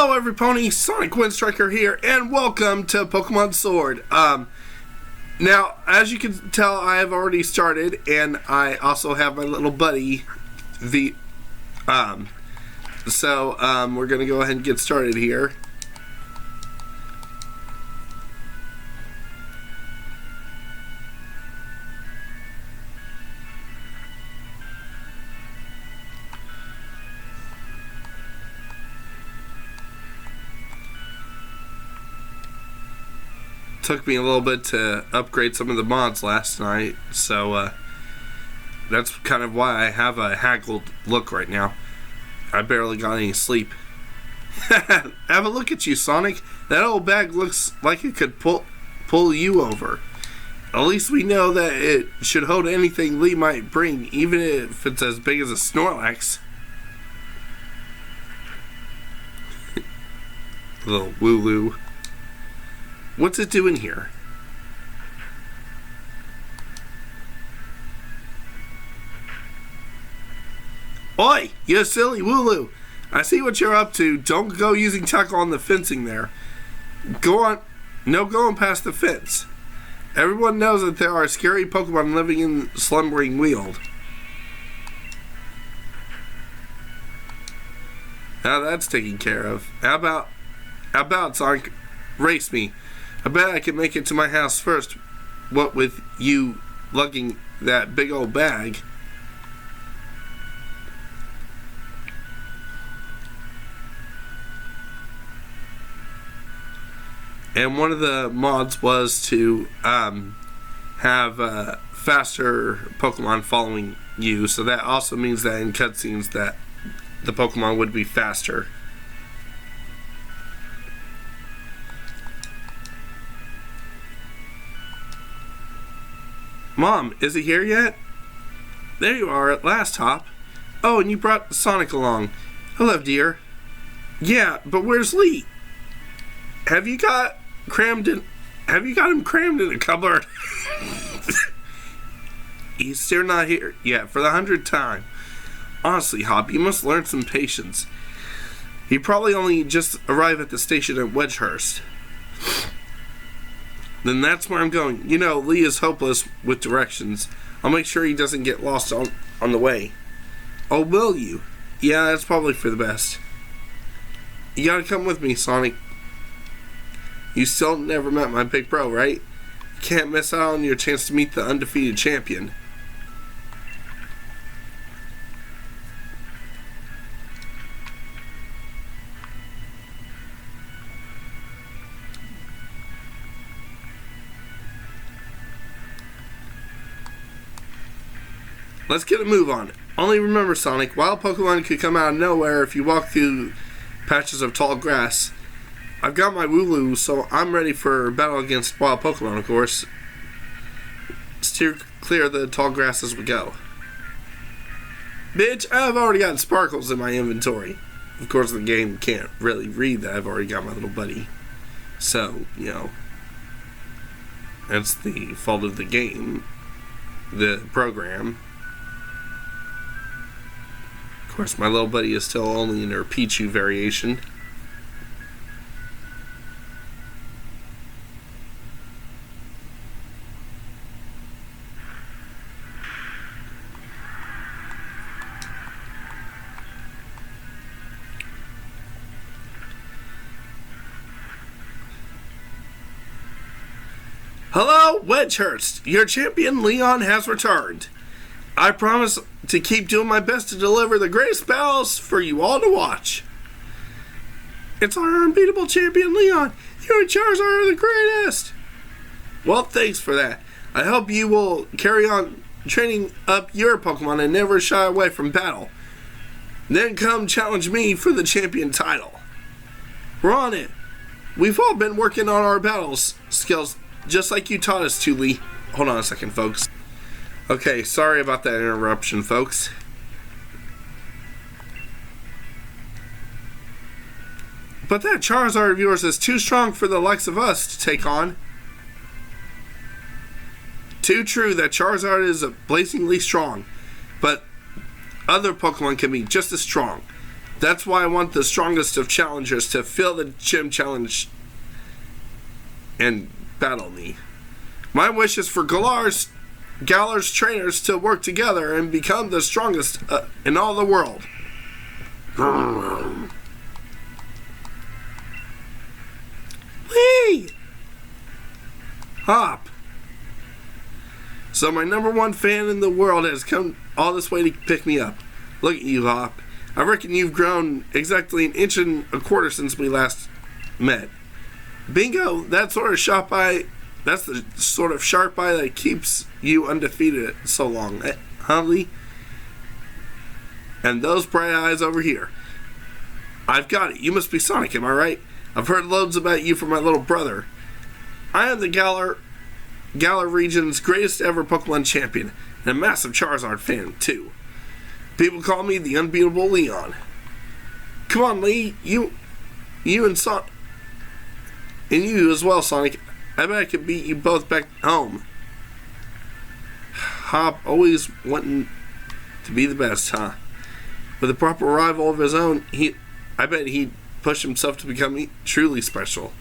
Hello everypony, Sonic Windstriker here, and welcome to Pokemon Sword. Now, as you can tell, I have already started, and I also have my little buddy, we're gonna go ahead and get started here. Took me a little bit to upgrade some of the mods last night, so that's kind of why I have a haggled look right now. I barely got any sleep. Have a look at you, Sonic. That old bag looks like it could pull you over. At least we know that it should hold anything Lee might bring, even if it's as big as a Snorlax. Little Wooloo. What's it doing here? Oi, you silly Wooloo! I see what you're up to. Don't go using tackle on the fencing there. Go on. No going past the fence. Everyone knows that there are scary Pokemon living in Slumbering Weald. Now that's taken care of. How about Sonic? Race me. I bet I can make it to my house first, what with you lugging that big old bag. And one of the mods was to have faster Pokemon following you, so that also means that in cutscenes that the Pokemon would be faster. Mom, is he here yet? There you are at last, Hop. Oh, and you brought Sonic along. Hello, dear. Yeah, but where's Lee? Have you got him crammed in a cupboard? He's still not here yet for the 100th time. Honestly, Hop, you must learn some patience. He probably only just arrived at the station at Wedgehurst. Then that's where I'm going. You know, Lee is hopeless with directions. I'll make sure he doesn't get lost on the way. Oh, will you? Yeah, that's probably for the best. You gotta come with me, Sonic. You still never met my big bro, right? You can't miss out on your chance to meet the undefeated champion. Let's get a move on. Only remember, Sonic, wild Pokemon could come out of nowhere if you walk through patches of tall grass. I've got my Wooloo, so I'm ready for battle against wild Pokemon, of course. Steer clear of the tall grass as we go. Bitch, I've already got sparkles in my inventory. Of course, the game can't really read that I've already got my little buddy. So, you know, that's the fault of the game, the program. Of course, my little buddy is still only in her Pichu variation. Hello, Wedgehurst. Your champion, Leon, has returned. I promise to keep doing my best to deliver the greatest battles for you all to watch. It's our unbeatable champion, Leon. You and Charizard are the greatest. Well, thanks for that. I hope you will carry on training up your Pokemon and never shy away from battle. Then come challenge me for the champion title. We're on it. We've all been working on our battles skills just like you taught us to, Lee. Hold on a second, folks. Okay, sorry about that interruption, folks. But that Charizard of yours is too strong for the likes of us to take on. Too true that Charizard is blazingly strong, but other Pokemon can be just as strong. That's why I want the strongest of challengers to fill the gym challenge and battle me. My wish is for Galar's trainers to work together and become the strongest in all the world. Whee! Hop. So my number one fan in the world has come all this way to pick me up. Look at you, Hop. I reckon you've grown exactly 1.25 inches since we last met. Bingo, that's the sort of sharp eye that keeps you undefeated so long. Holly? And those bright eyes over here. I've got it. You must be Sonic, am I right? I've heard loads about you from my little brother. I am the Galar region's greatest ever Pokemon champion, and a massive Charizard fan, too. People call me the unbeatable Leon. Come on, Lee. You and Sonic. And you as well, Sonic. I bet I could beat you both back home. Hop always wanting to be the best, huh? With a proper rival of his own, I bet he'd push himself to become truly special.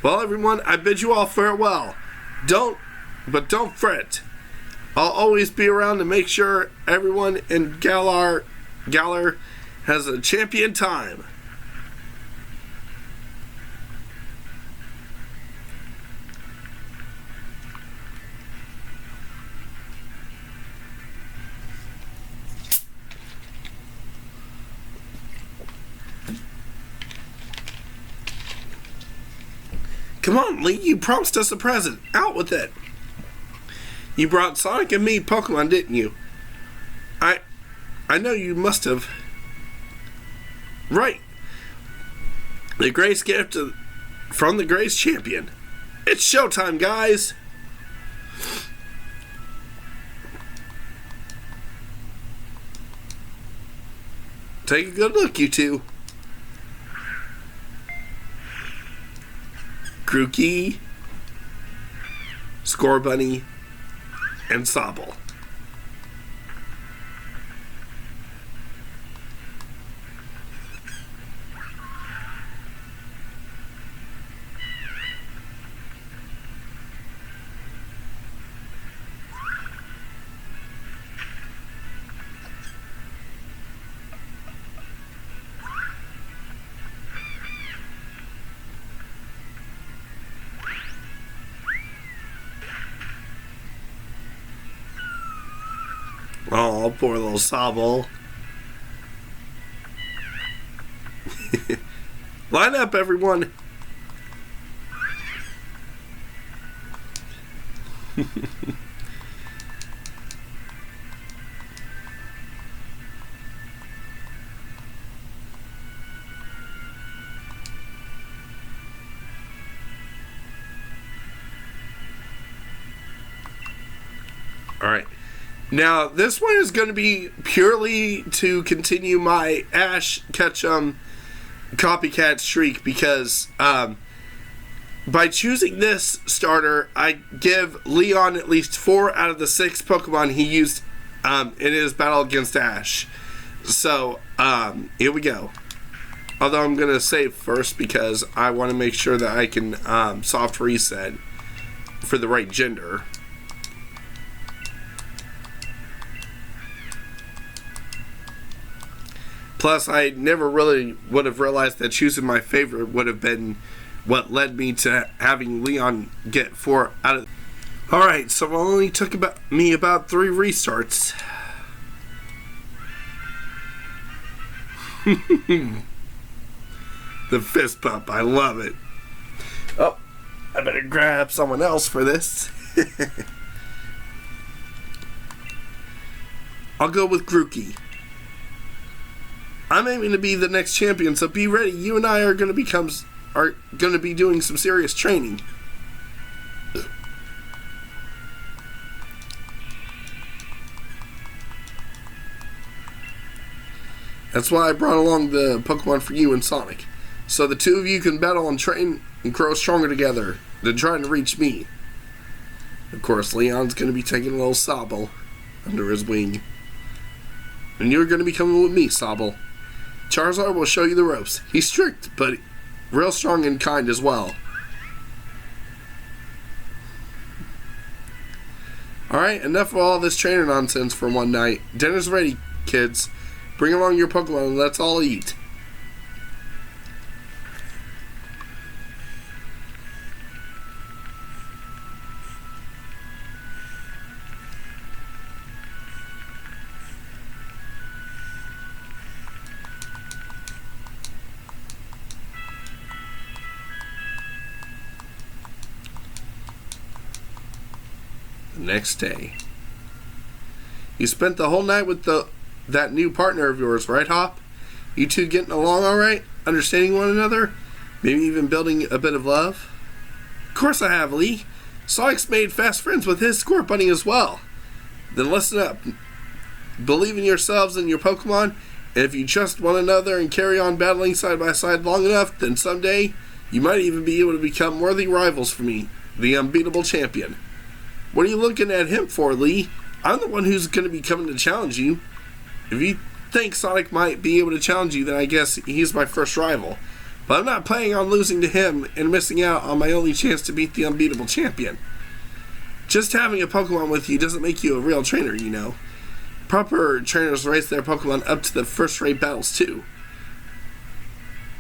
Well, everyone, I bid you all farewell. Don't fret. I'll always be around to make sure everyone in Galar has a champion time. Come on, Lee, you promised us a present. Out with it. You brought Sonic and me Pokemon, didn't you? I know you must have. Right. The Grace gift from the Grace Champion. It's showtime, guys. Take a good look, you two. Grookey, Scorbunny, and Sobble. Oh, poor little Sobble. Line up, everyone. All right. Now, this one is going to be purely to continue my Ash Ketchum copycat streak because by choosing this starter, I give Leon at least 4 out of the 6 Pokemon he used in his battle against Ash. So, here we go. Although I'm going to save first because I want to make sure that I can soft reset for the right gender. Plus, I never really would have realized that choosing my favorite would have been what led me to having Leon get 4 out of... Alright, so it only took me about 3 restarts. The fist bump, I love it. Oh, I better grab someone else for this. I'll go with Grookey. I'm aiming to be the next champion, so be ready. You and I are going to be doing some serious training. That's why I brought along the Pokemon for you and Sonic. So the two of you can battle and train and grow stronger together than trying to reach me. Of course, Leon's going to be taking a little Sobble under his wing. and you're going to be coming with me, Sobble. Charizard will show you the ropes. He's strict, but real strong and kind as well. Alright, enough of all this trainer nonsense for one night. Dinner's ready, kids. Bring along your Pokemon and let's all eat. Next day. You spent the whole night with that new partner of yours, right, Hop? You two getting along all right? Understanding one another? Maybe even building a bit of love? Of course I have, Lee. Sonic's made fast friends with his Squirt Bunny as well. Then listen up. Believe in yourselves and your Pokemon, and if you trust one another and carry on battling side by side long enough, then someday you might even be able to become worthy rivals for me, the unbeatable champion. What are you looking at him for, Lee? I'm the one who's going to be coming to challenge you. If you think Sonic might be able to challenge you, then I guess he's my first rival. But I'm not planning on losing to him and missing out on my only chance to beat the unbeatable champion. Just having a Pokemon with you doesn't make you a real trainer, you know. Proper trainers race their Pokemon up to the first-rate battles, too.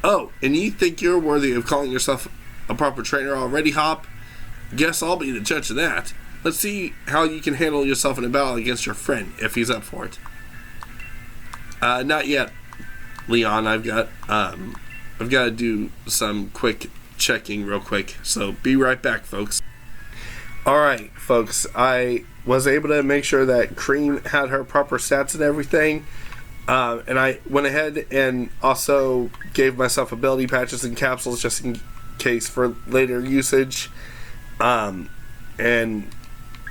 Oh, and you think you're worthy of calling yourself a proper trainer already, Hop? Guess I'll be the judge of that. Let's see how you can handle yourself in a battle against your friend, if he's up for it. Not yet, Leon. I've got to do some quick checking real quick. So be right back, folks. Alright, folks. I was able to make sure that Cream had her proper stats and everything. And I went ahead and also gave myself ability patches and capsules just in case for later usage. And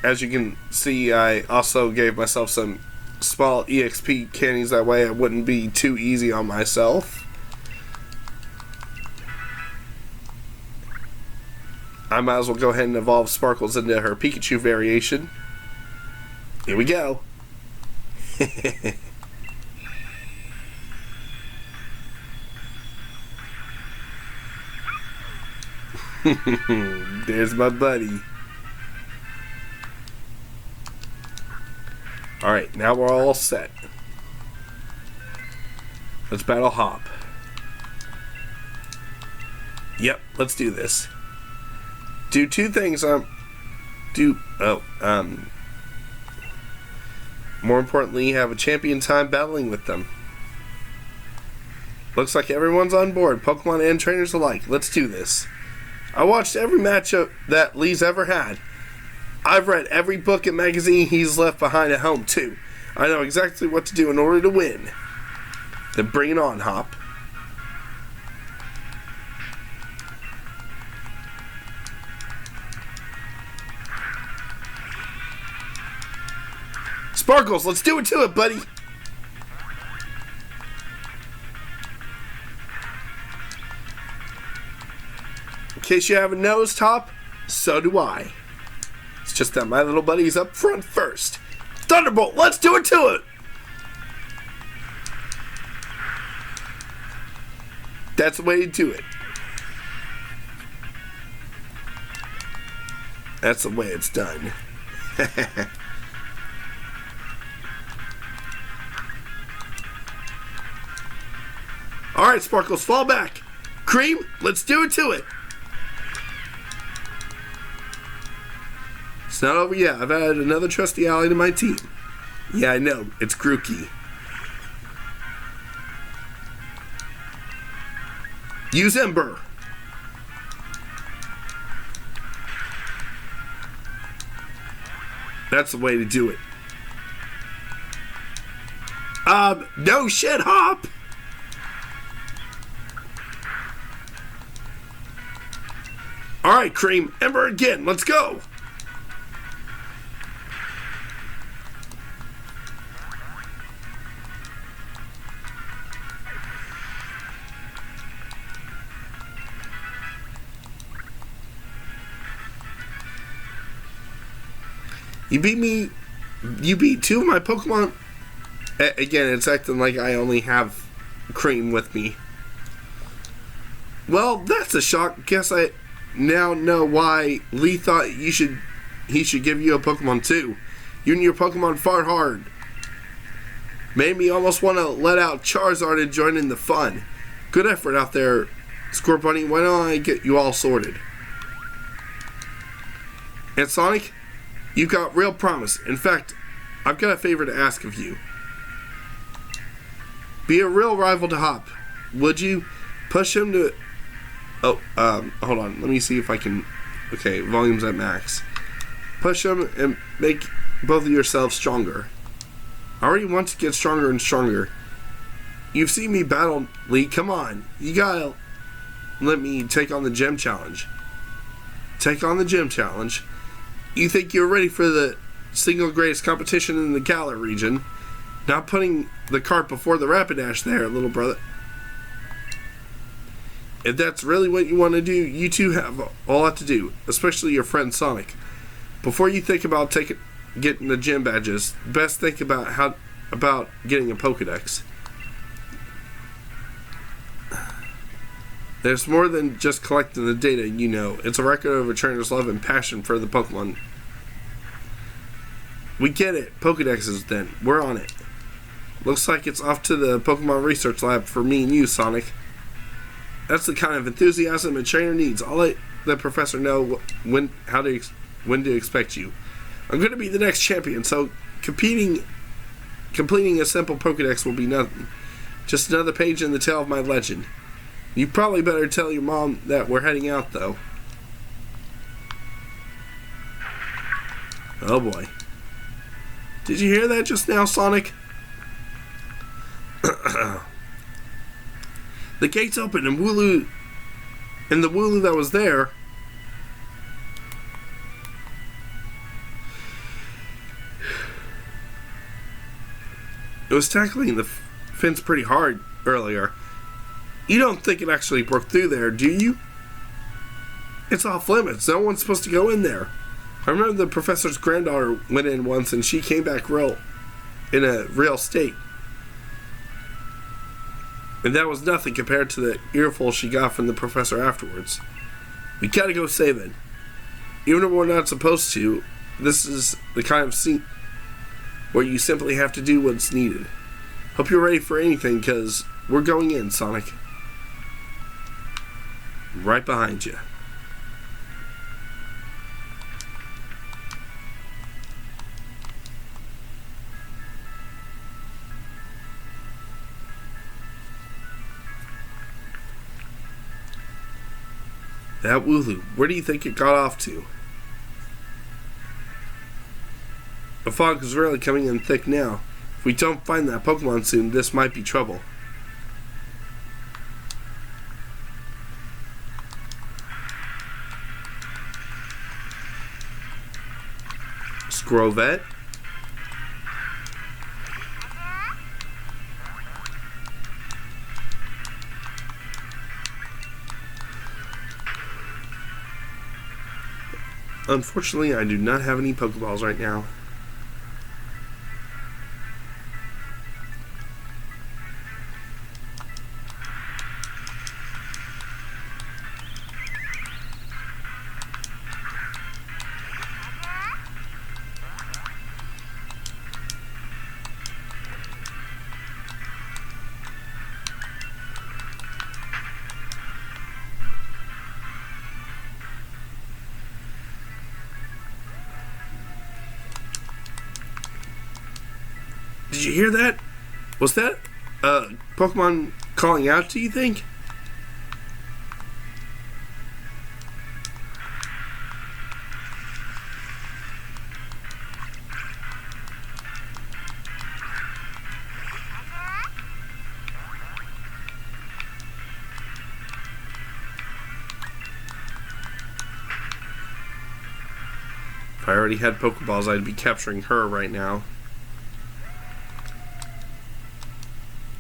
as you can see, I also gave myself some small EXP candies, that way I wouldn't be too easy on myself. I might as well go ahead and evolve Sparkles into her Pikachu variation. Here we go. There's my buddy. Alright, now we're all set. Let's battle Hop. Yep, let's do this. Do two things. More importantly, have a champion time battling with them. Looks like everyone's on board, Pokemon and trainers alike. Let's do this. I watched every matchup that Lee's ever had. I've read every book and magazine he's left behind at home, too. I know exactly what to do in order to win. Then bring it on, Hop. Sparkles, let's do it to it, buddy. In case you haven't noticed, Hop, so do I. It's just that my little buddy's up front first. Thunderbolt, let's do it to it! That's the way to do it. That's the way it's done. Alright, Sparkles, fall back. Cream, let's do it to it. It's not over yet. I've added another trusty ally to my team. Yeah, I know. It's Grookey. Use Ember. That's the way to do it. No shit, Hop. Alright, Cream. Ember again. Let's go. You beat two of my Pokemon Again, it's acting like I only have cream with me. Well, that's a shock. Guess I now know why Lee thought he should give you a Pokemon too. You and your Pokemon fought hard. Made me almost want to let out Charizard and join in the fun. Good effort out there, Scorbunny. Why don't I get you all sorted? And Sonic, you've got real promise. In fact, I've got a favor to ask of you. Be a real rival to Hop. Would you push him to... Oh, hold on. Let me see if I can... Okay, volume's at max. Push him and make both of yourselves stronger. I already want to get stronger and stronger. You've seen me battle, Lee. Come on. You gotta let me take on the gym challenge. Take on the gym challenge? You think you're ready for the single greatest competition in the Galar region? Not putting the cart before the Rapidash there, little brother. If that's really what you want to do, you two have a lot to do, especially your friend Sonic. Before you think about getting the gym badges, best think about getting a Pokedex. There's more than just collecting the data, you know. It's a record of a trainer's love and passion for the Pokemon. We get it. Pokedexes, then. We're on it. Looks like it's off to the Pokemon Research Lab for me and you, Sonic. That's the kind of enthusiasm a trainer needs. I'll let the professor know when to expect you. I'm going to be the next champion, so completing a simple Pokedex will be nothing. Just another page in the tale of my legend. You probably better tell your mom that we're heading out, though. Oh boy. Did you hear that just now, Sonic? The gates opened and the Wooloo that was there it was tackling the fence pretty hard earlier. You don't think it actually broke through there, do you? It's off limits. No one's supposed to go in there. I remember the professor's granddaughter went in once and she came back in a real state. And that was nothing compared to the earful she got from the professor afterwards. We gotta go save it. Even if we're not supposed to, this is the kind of scene where you simply have to do what's needed. Hope you're ready for anything, because we're going in, Sonic. Right behind you. That Wooloo, where do you think it got off to? The fog is really coming in thick now. If we don't find that Pokemon soon, this might be trouble. Scrovet? Unfortunately, I do not have any Pokeballs right now. Did you hear that? Was that Pokemon calling out, do you think? If I already had Pokeballs, I'd be capturing her right now.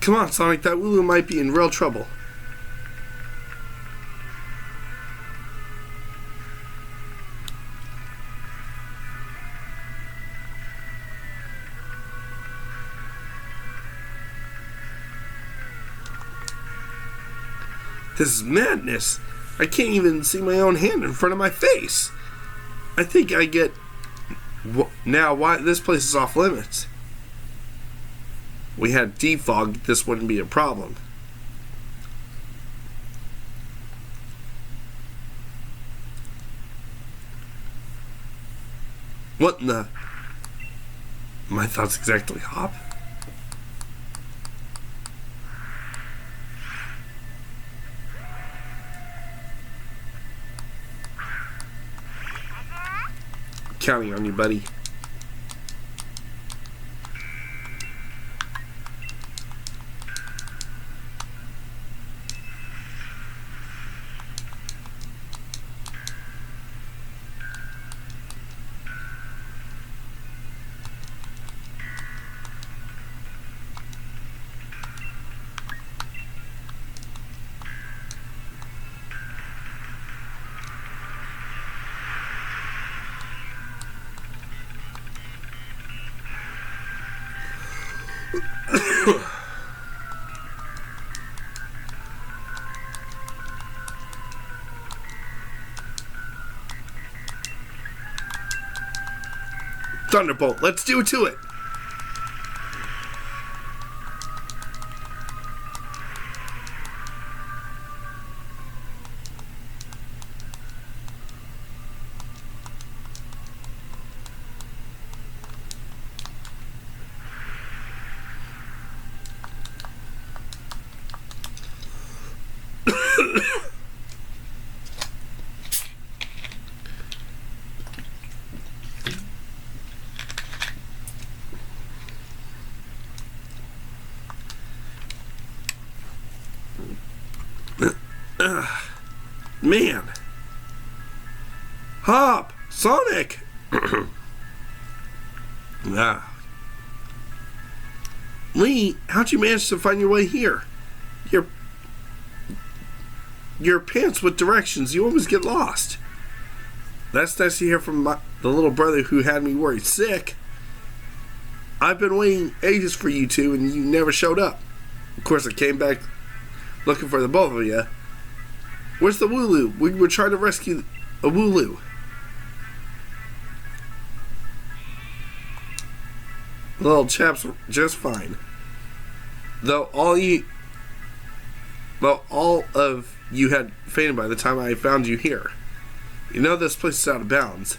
Come on, Sonic, that Wooloo might be in real trouble. This is madness. I can't even see my own hand in front of my face. I think I get now why this place is off limits. We had defog, this wouldn't be a problem. What in the... My thoughts exactly, Hop? Counting on you, buddy. Thunderbolt, let's do to it. Man. Hop! Sonic! Lee, how'd you manage to find your way here? Your pants with directions, you always get lost. That's nice to hear from the little brother who had me worried sick. I've been waiting ages for you two, and you never showed up. Of course, I came back looking for the both of you. Where's the Wooloo? We were trying to rescue a Wooloo. The little chap's just fine. Though all of you had fainted by the time I found you here. You know this place is out of bounds.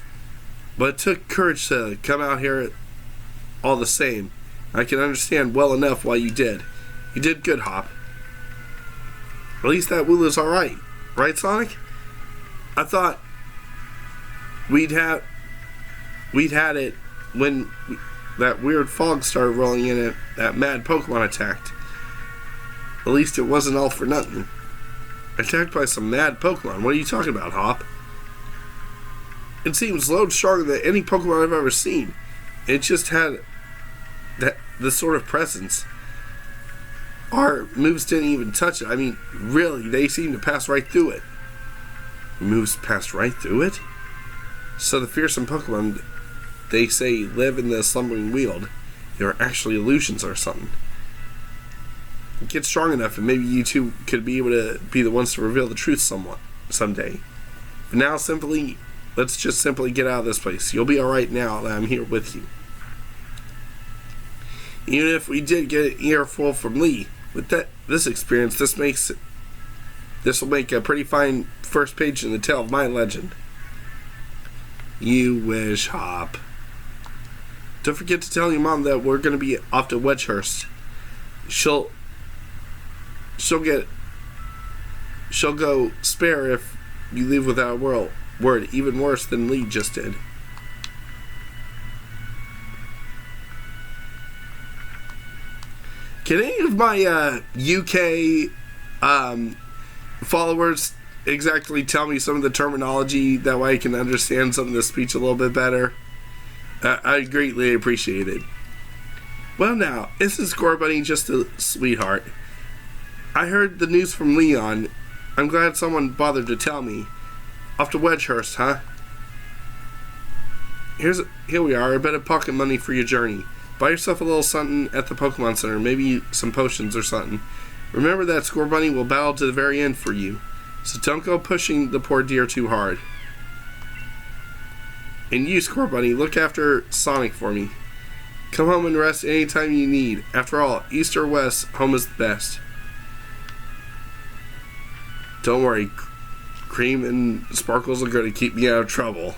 But it took courage to come out here all the same. I can understand well enough why you did. You did good, Hop. At least that Wooloo's alright. Right, Sonic? I thought we'd had it when that weird fog started rolling in and that mad Pokemon attacked. At least it wasn't all for nothing. Attacked by some mad Pokemon. What are you talking about, Hop? It seems loads stronger than any Pokemon I've ever seen. It just had the sort of presence. Our moves didn't even touch it. I mean, really, they seemed to pass right through it. Moves passed right through it? So the fearsome Pokemon they say live in the slumbering weald. They are actually illusions or something. Get strong enough and maybe you two could be able to be the ones to reveal the truth someday. For now, let's just simply get out of this place. You'll be alright now that I'm here with you. Even if we did get an earful from Lee, with this experience, this will make a pretty fine first page in the tale of my legend. You wish, Hop. Don't forget to tell your mom that we're going to be off to Wedgehurst. She'll go spare if you leave without a word, even worse than Lee just did. Can any of my UK followers exactly tell me some of the terminology? That way I can understand some of the speech a little bit better. I greatly appreciate it. Well now, isn't Scorbunny just a sweetheart? I heard the news from Leon. I'm glad someone bothered to tell me. Off to Wedgehurst, huh? Here we are, a bit of pocket money for your journey. Buy yourself a little something at the Pokemon Center, maybe some potions or something. Remember that Scorbunny will battle to the very end for you, so don't go pushing the poor deer too hard. And you, Scorbunny, look after Sonic for me. Come home and rest anytime you need. After all, east or west, home is the best. Don't worry, Cream and Sparkles are going to keep me out of trouble.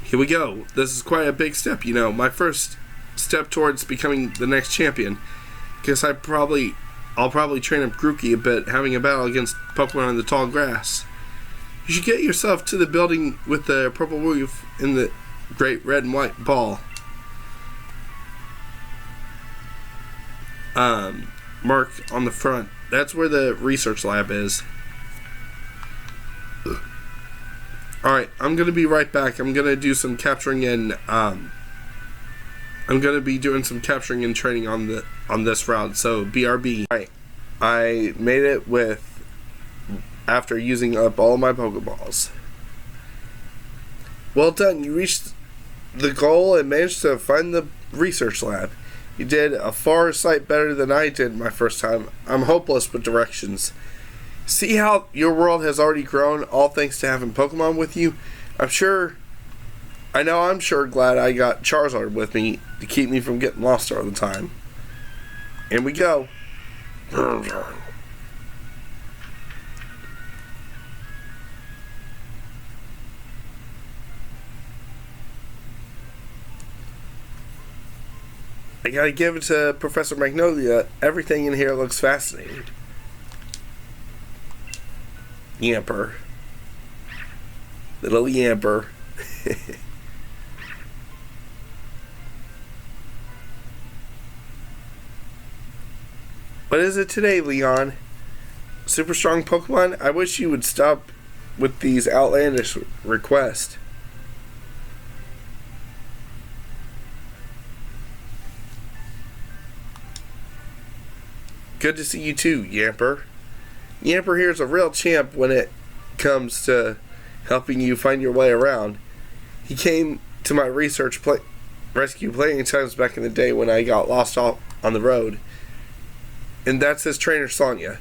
Here we go. This is quite a big step, you know. My first step towards becoming the next champion. Guess I'll probably train up Grookey a bit, having a battle against Pokemon in the tall grass. You should get yourself to the building with the purple roof and the great red and white ball. Marked on the front. That's where the research lab is. Alright, I'm going to be right back. I'm going to do some capturing and I'm going to be doing some capturing and training on this route. So BRB. Alright, I made it after using up all my Pokeballs. Well done. You reached the goal and managed to find the research lab. You did a far sight better than I did my first time. I'm hopeless with directions. See how your world has already grown, all thanks to having Pokemon with you? I'm sure glad I got Charizard with me to keep me from getting lost all the time. In we go. I gotta give it to Professor Magnolia. Everything in here looks fascinating. Yamper. Little Yamper. What is it today, Leon? Super strong Pokemon? I wish you would stop with these outlandish requests. Good to see you too, Yamper. Yamper here's a real champ when it comes to helping you find your way around. He came to my rescue plenty of times back in the day when I got lost on the road. And that's his trainer, Sonia.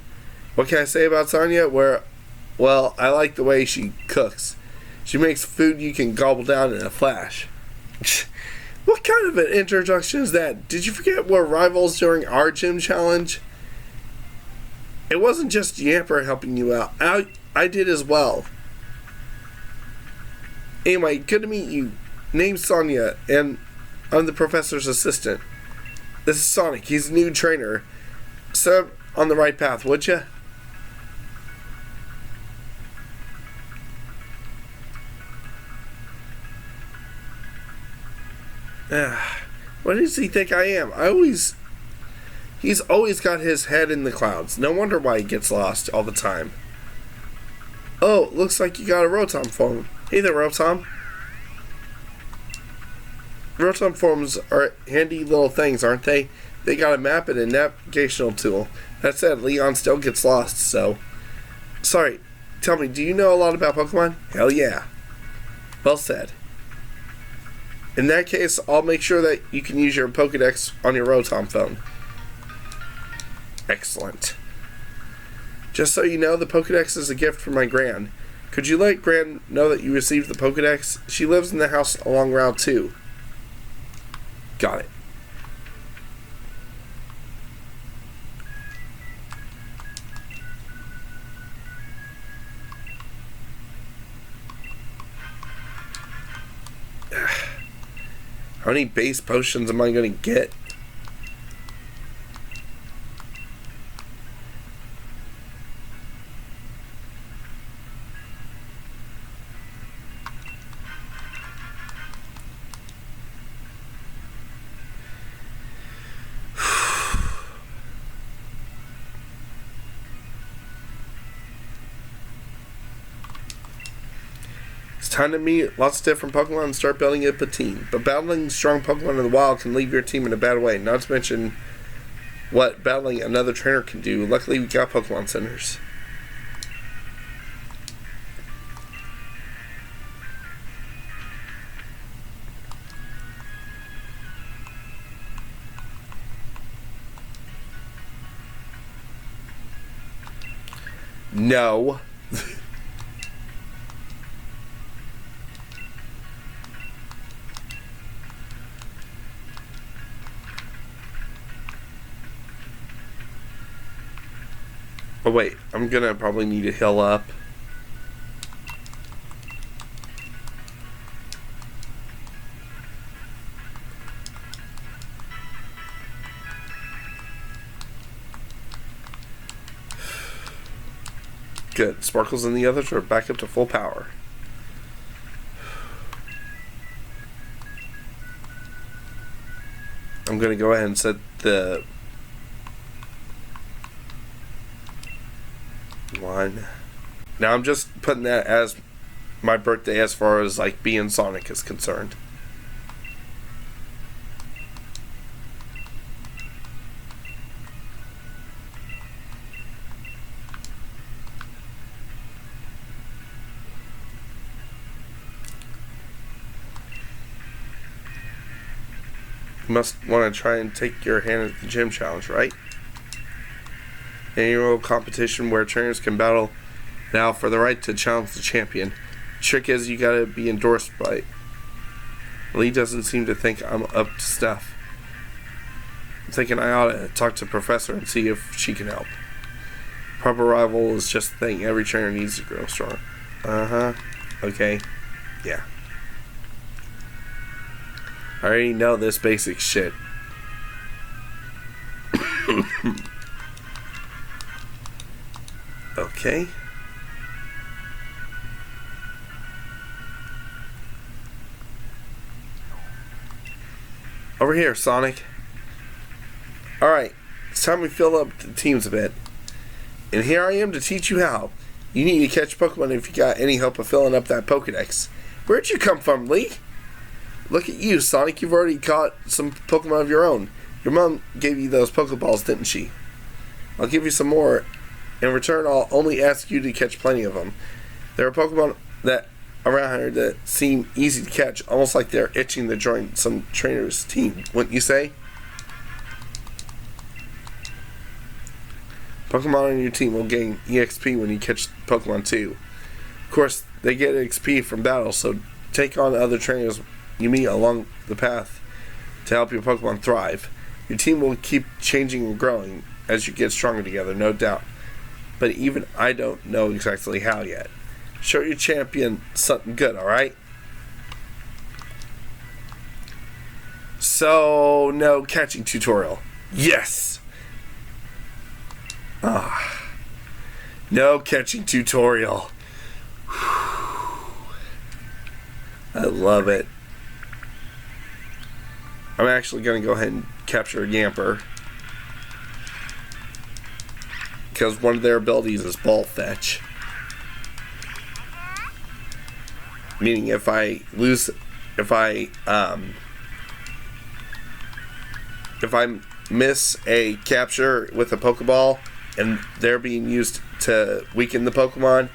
What can I say about Sonia? Well, I like the way she cooks. She makes food you can gobble down in a flash. What kind of an introduction is that? Did you forget we're rivals during our gym challenge? It wasn't just Yamper helping you out. I did as well. Anyway, good to meet you. Name's Sonia, and I'm the professor's assistant. This is Sonic. He's a new trainer. So, on the right path, would you? What does he think I am? He's always got his head in the clouds. No wonder why he gets lost all the time. Oh, looks like you got a Rotom form. Hey there, Rotom. Rotom forms are handy little things, aren't they? They got a map and a navigational tool. That said, Leon still gets lost, so... Sorry, tell me, do you know a lot about Pokemon? Hell yeah. Well said. In that case, I'll make sure that you can use your Pokedex on your Rotom phone. Excellent. Just so you know, the Pokedex is a gift from my Gran. Could you let Gran know that you received the Pokedex? She lives in the house along Route 2. Got it. How many base potions am I going to get? Time to meet lots of different Pokemon and start building up a team. But battling strong Pokemon in the wild can leave your team in a bad way, not to mention what battling another trainer can do. Luckily, we got Pokemon centers. No. Oh wait, I'm gonna probably need to heal up. Good. Sparkles and the others are back up to full power. I'm gonna go ahead and set the one. Now I'm just putting that as my birthday as far as like being Sonic is concerned. You must want to try and take your hand at the gym challenge, right? Annual competition where trainers can battle now for the right to challenge the champion. Trick is you gotta be endorsed by. Lee doesn't seem to think I'm up to stuff. I'm thinking I ought to talk to Professor and see if she can help. Proper rival is just the thing. Every trainer needs to grow strong. Okay. Yeah. I already know this basic shit. Okay. Over here, Sonic. Alright, it's time we fill up the teams a bit. And here I am to teach you how. You need to catch Pokemon if you got any hope of filling up that Pokedex. Where'd you come from, Lee? Look at you, Sonic. You've already caught some Pokemon of your own. Your mom gave you those Pokeballs, didn't she? I'll give you some more. In return, I'll only ask you to catch plenty of them. There are Pokemon that around here that seem easy to catch, almost like they're itching to join some trainer's team, wouldn't you say? Pokemon on your team will gain EXP when you catch Pokemon too. Of course, they get XP from battles, so take on other trainers you meet along the path to help your Pokemon thrive. Your team will keep changing and growing as you get stronger together, no doubt. But even I don't know exactly how yet. Show your champion something good, alright? So, no catching tutorial. Yes! No catching tutorial. I love it. I'm actually going to go ahead and capture a Yamper, because one of their abilities is Ball Fetch. Meaning if I miss a capture with a Pokeball and they're being used to weaken the Pokemon,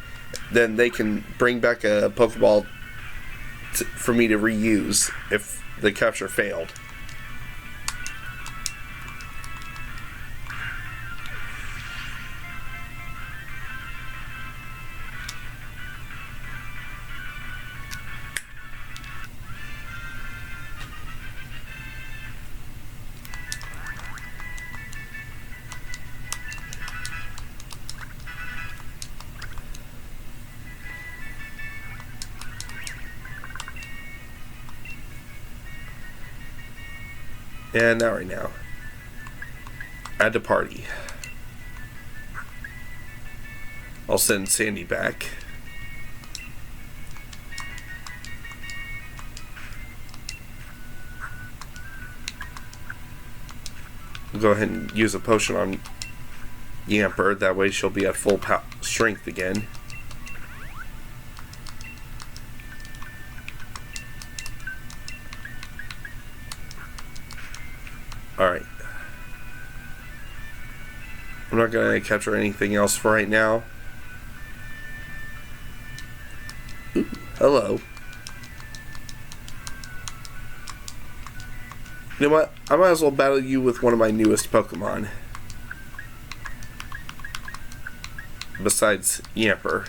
then they can bring back a Pokeball for me to reuse if the capture failed. And not right now. Add to party. I'll send Sandy back. We'll go ahead and use a potion on Yamper. That way she'll be at full strength again. Alright. I'm not going to capture anything else for right now. Ooh, hello. You know what? I might as well battle you with one of my newest Pokemon. besides Yamper.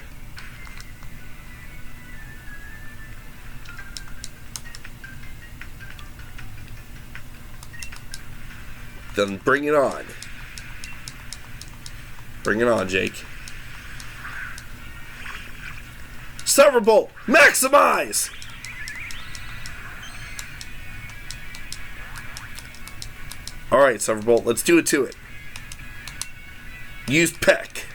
Then bring it on. Bring it on, Jake. Silverbolt, maximize! Alright, Silverbolt, let's do it to it. Use Peck.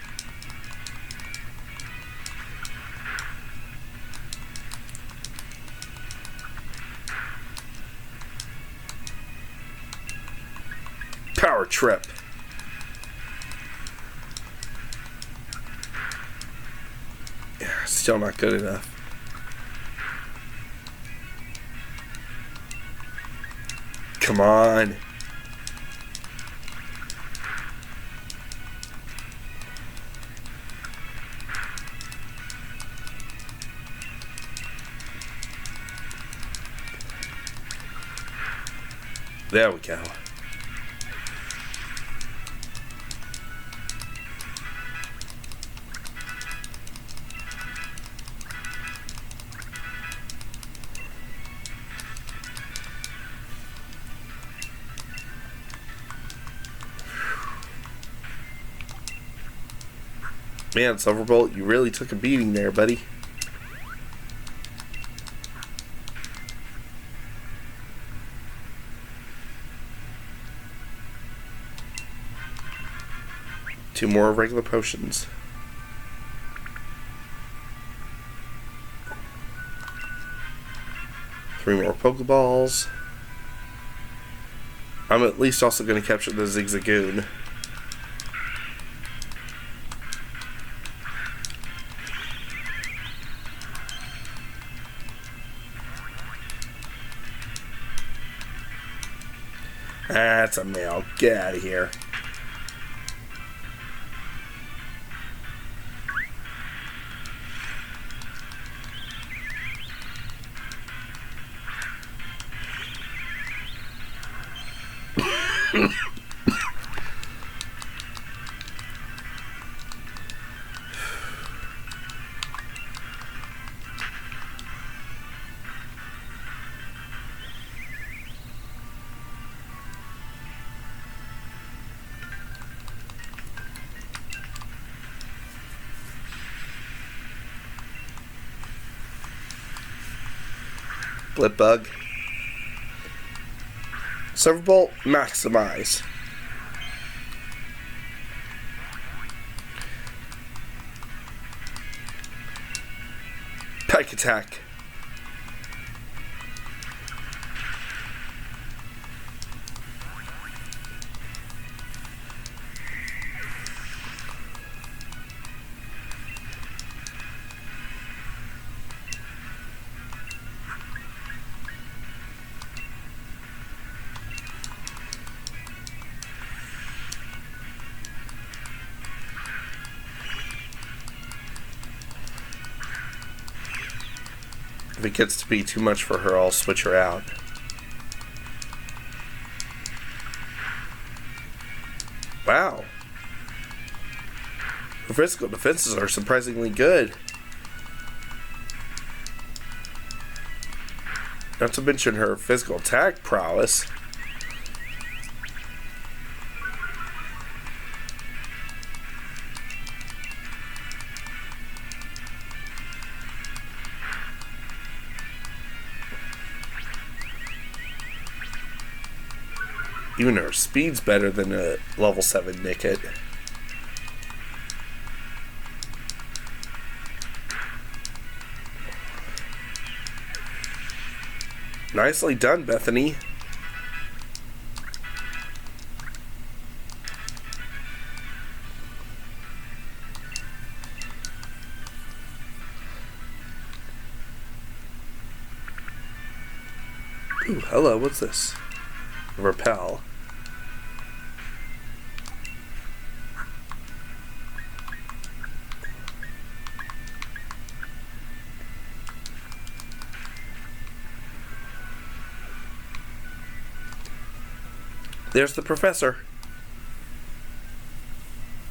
Power Trip. Yeah, still not good enough. Come on. There we go. Man, Silverbolt, you really took a beating there, buddy. Two more regular potions. Three more Pokeballs. I'm at least also going to capture the Zigzagoon. That's a male. Get out of here. Blip Bug. Silverbolt, maximize. Peck Attack. If it gets to be too much for her, I'll switch her out. Wow. Her physical defenses are surprisingly good. Not to mention her physical attack prowess. Even her speed's better than a level 7 Nickit. Nicely done, Bethany. Ooh, hello, what's this? Repel. There's the professor.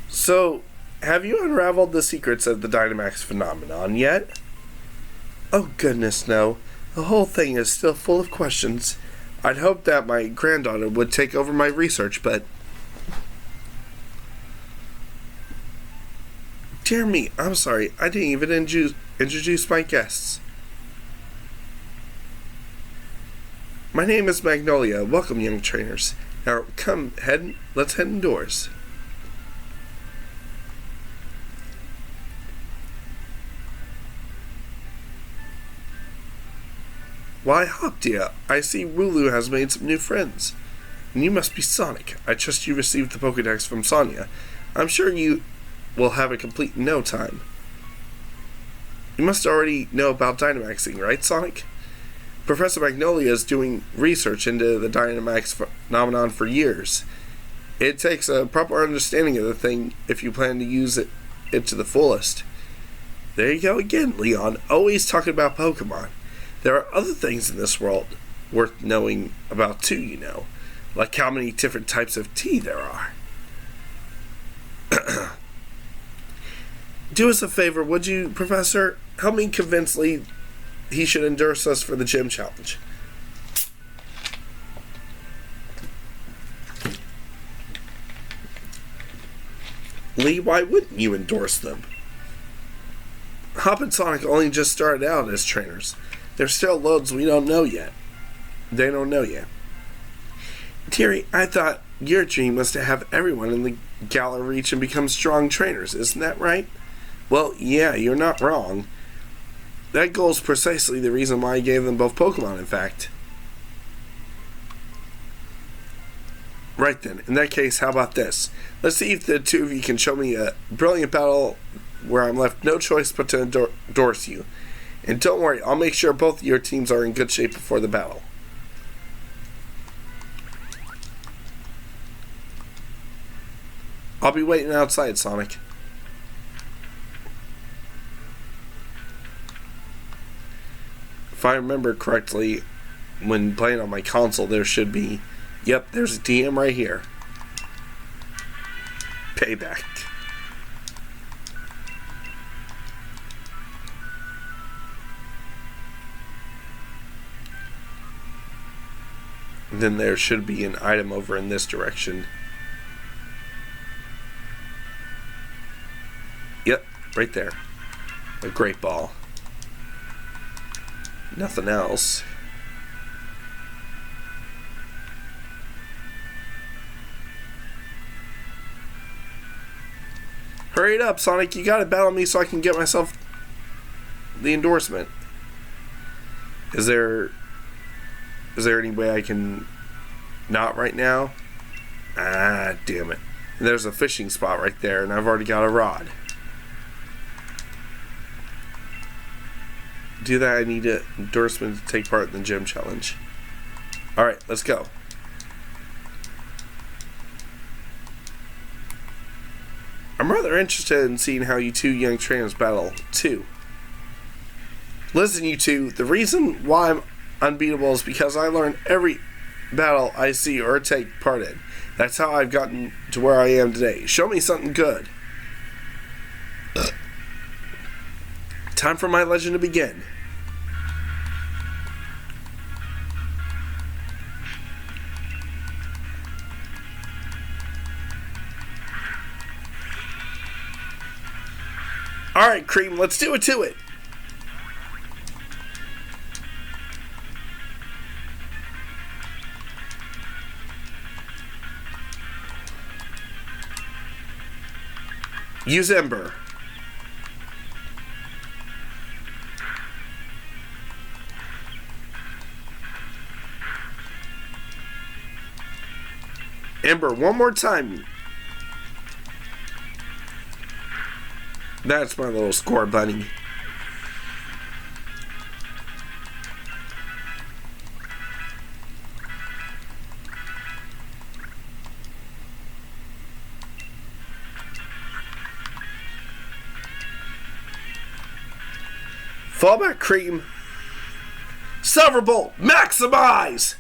So, have you unraveled the secrets of the Dynamax phenomenon yet? Oh goodness, no. The whole thing is still full of questions. I'd hoped that my granddaughter would take over my research, but... Dear me, I'm sorry. I didn't even introduce my guests. My name is Magnolia. Welcome, young trainers. Now, let's head indoors. Why, Hoptia, I see Rulu has made some new friends. And you must be Sonic. I trust you received the Pokédex from Sonia. I'm sure you will have it complete in no time. You must already know about Dynamaxing, right, Sonic? Professor Magnolia is doing research into the Dynamax phenomenon for years. It takes a proper understanding of the thing if you plan to use it to the fullest. There you go again, Leon. Always talking about Pokemon. There are other things in this world worth knowing about too, you know. Like how many different types of tea there are. Do us a favor, would you, Professor? Help me convince Lee he should endorse us for the gym challenge. Lee, why wouldn't you endorse them? Hop and Sonic only just started out as trainers. There's still loads we don't know yet. They don't know yet. Terry, I thought your dream was to have everyone in the Galar reach and become strong trainers. Isn't that right? Well, yeah, you're not wrong. That goal is precisely the reason why I gave them both Pokemon, in fact. Right then, in that case, how about this? Let's see if the two of you can show me a brilliant battle where I'm left no choice but to endorse you. And don't worry, I'll make sure both of your teams are in good shape before the battle. I'll be waiting outside, Sonic. If I remember correctly, when playing on my console, there should be... Yep, there's a DM right here. Payback. Then there should be an item over in this direction. Yep, right there. A great ball. Nothing else. Hurry it up, Sonic. You gotta battle me so I can get myself the endorsement. Is there any way I can not right now? Ah, damn it. And there's a fishing spot right there, and I've already got a rod. To do that, I need an endorsement to take part in the gym challenge. Alright, let's go. I'm rather interested in seeing how you two young trainers battle, too. Listen, you two, the reason why I'm unbeatable is because I learn every battle I see or take part in. That's how I've gotten to where I am today. Show me something good. Time for my legend to begin. Alright, Cream, let's do it to it. Use Ember. Ember, one more time. That's my little score bunny. Fallback, Cream. Silverbolt, maximize!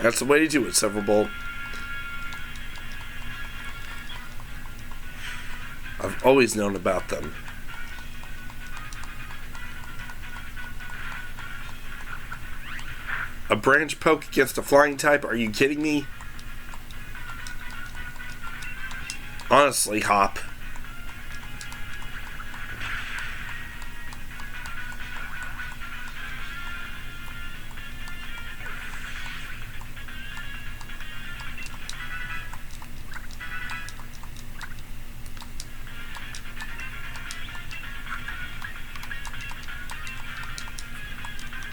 That's the way to do it, Silverbolt. I've always known about them. A branch poke against a flying type? Are you kidding me? Honestly, Hop.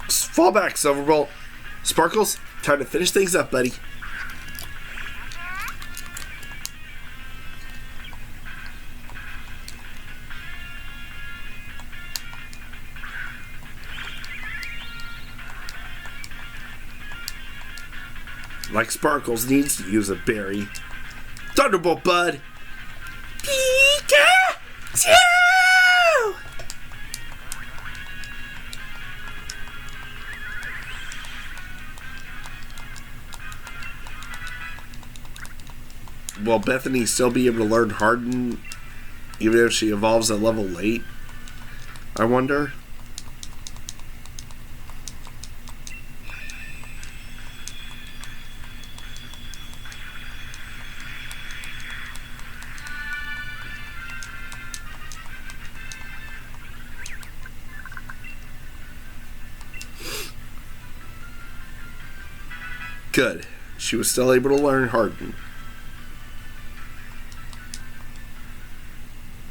Fall back, Silverbolt. Sparkles, time to finish things up, buddy. Like Sparkles needs to use a berry. Thunderbolt, bud. Pikachu! Will Bethany still be able to learn Harden even if she evolves at level late? I wonder. Good. She was still able to learn Harden.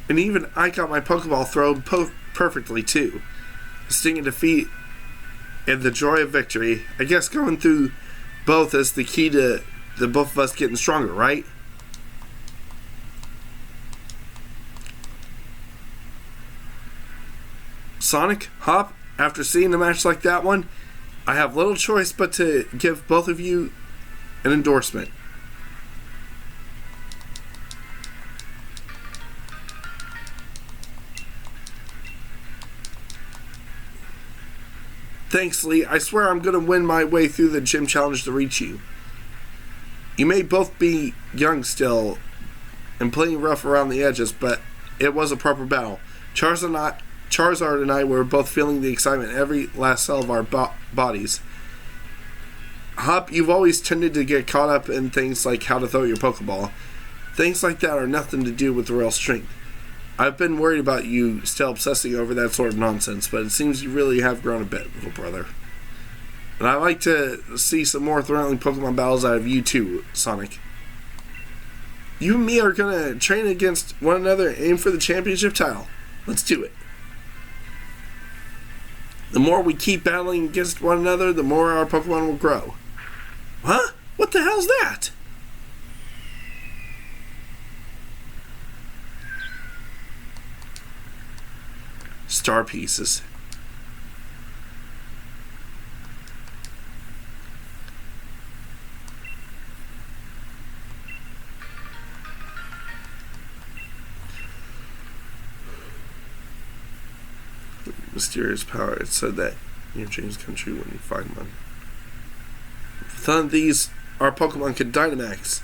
And even I got my Pokeball thrown perfectly too. The sting of defeat and the joy of victory. I guess going through both is the key to the both of us getting stronger, right? Sonic, Hop, after seeing a match like that one, I have little choice but to give both of you an endorsement. Thanks, Lee. I swear I'm going to win my way through the gym challenge to reach you. You may both be young still and playing rough around the edges, but it was a proper battle. Charizard and I were both feeling the excitement in every last cell of our bodies. Hop, you've always tended to get caught up in things like how to throw your Pokeball. Things like that are nothing to do with real strength. I've been worried about you still obsessing over that sort of nonsense, but it seems you really have grown a bit, little brother. And I'd like to see some more thrilling Pokemon battles out of you too, Sonic. You and me are going to train against one another and aim for the championship title. Let's do it. The more we keep battling against one another, the more our Pokemon will grow. Huh? What the hell's that? Star pieces. Mysterious power. It said that near James Country when you find one. With none of these, our Pokemon can Dynamax.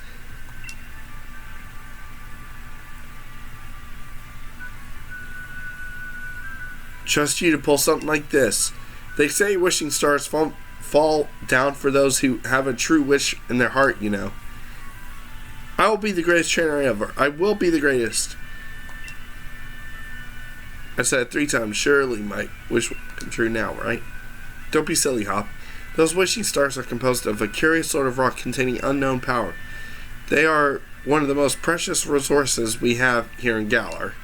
Trust you to pull something like this. They say wishing stars fall down for those who have a true wish in their heart, you know. I will be the greatest trainer ever. I will be the greatest. I said it 3 times. Surely my wish will come true now, right? Don't be silly, Hop. Those wishing stars are composed of a curious sort of rock containing unknown power. They are one of the most precious resources we have here in Galar.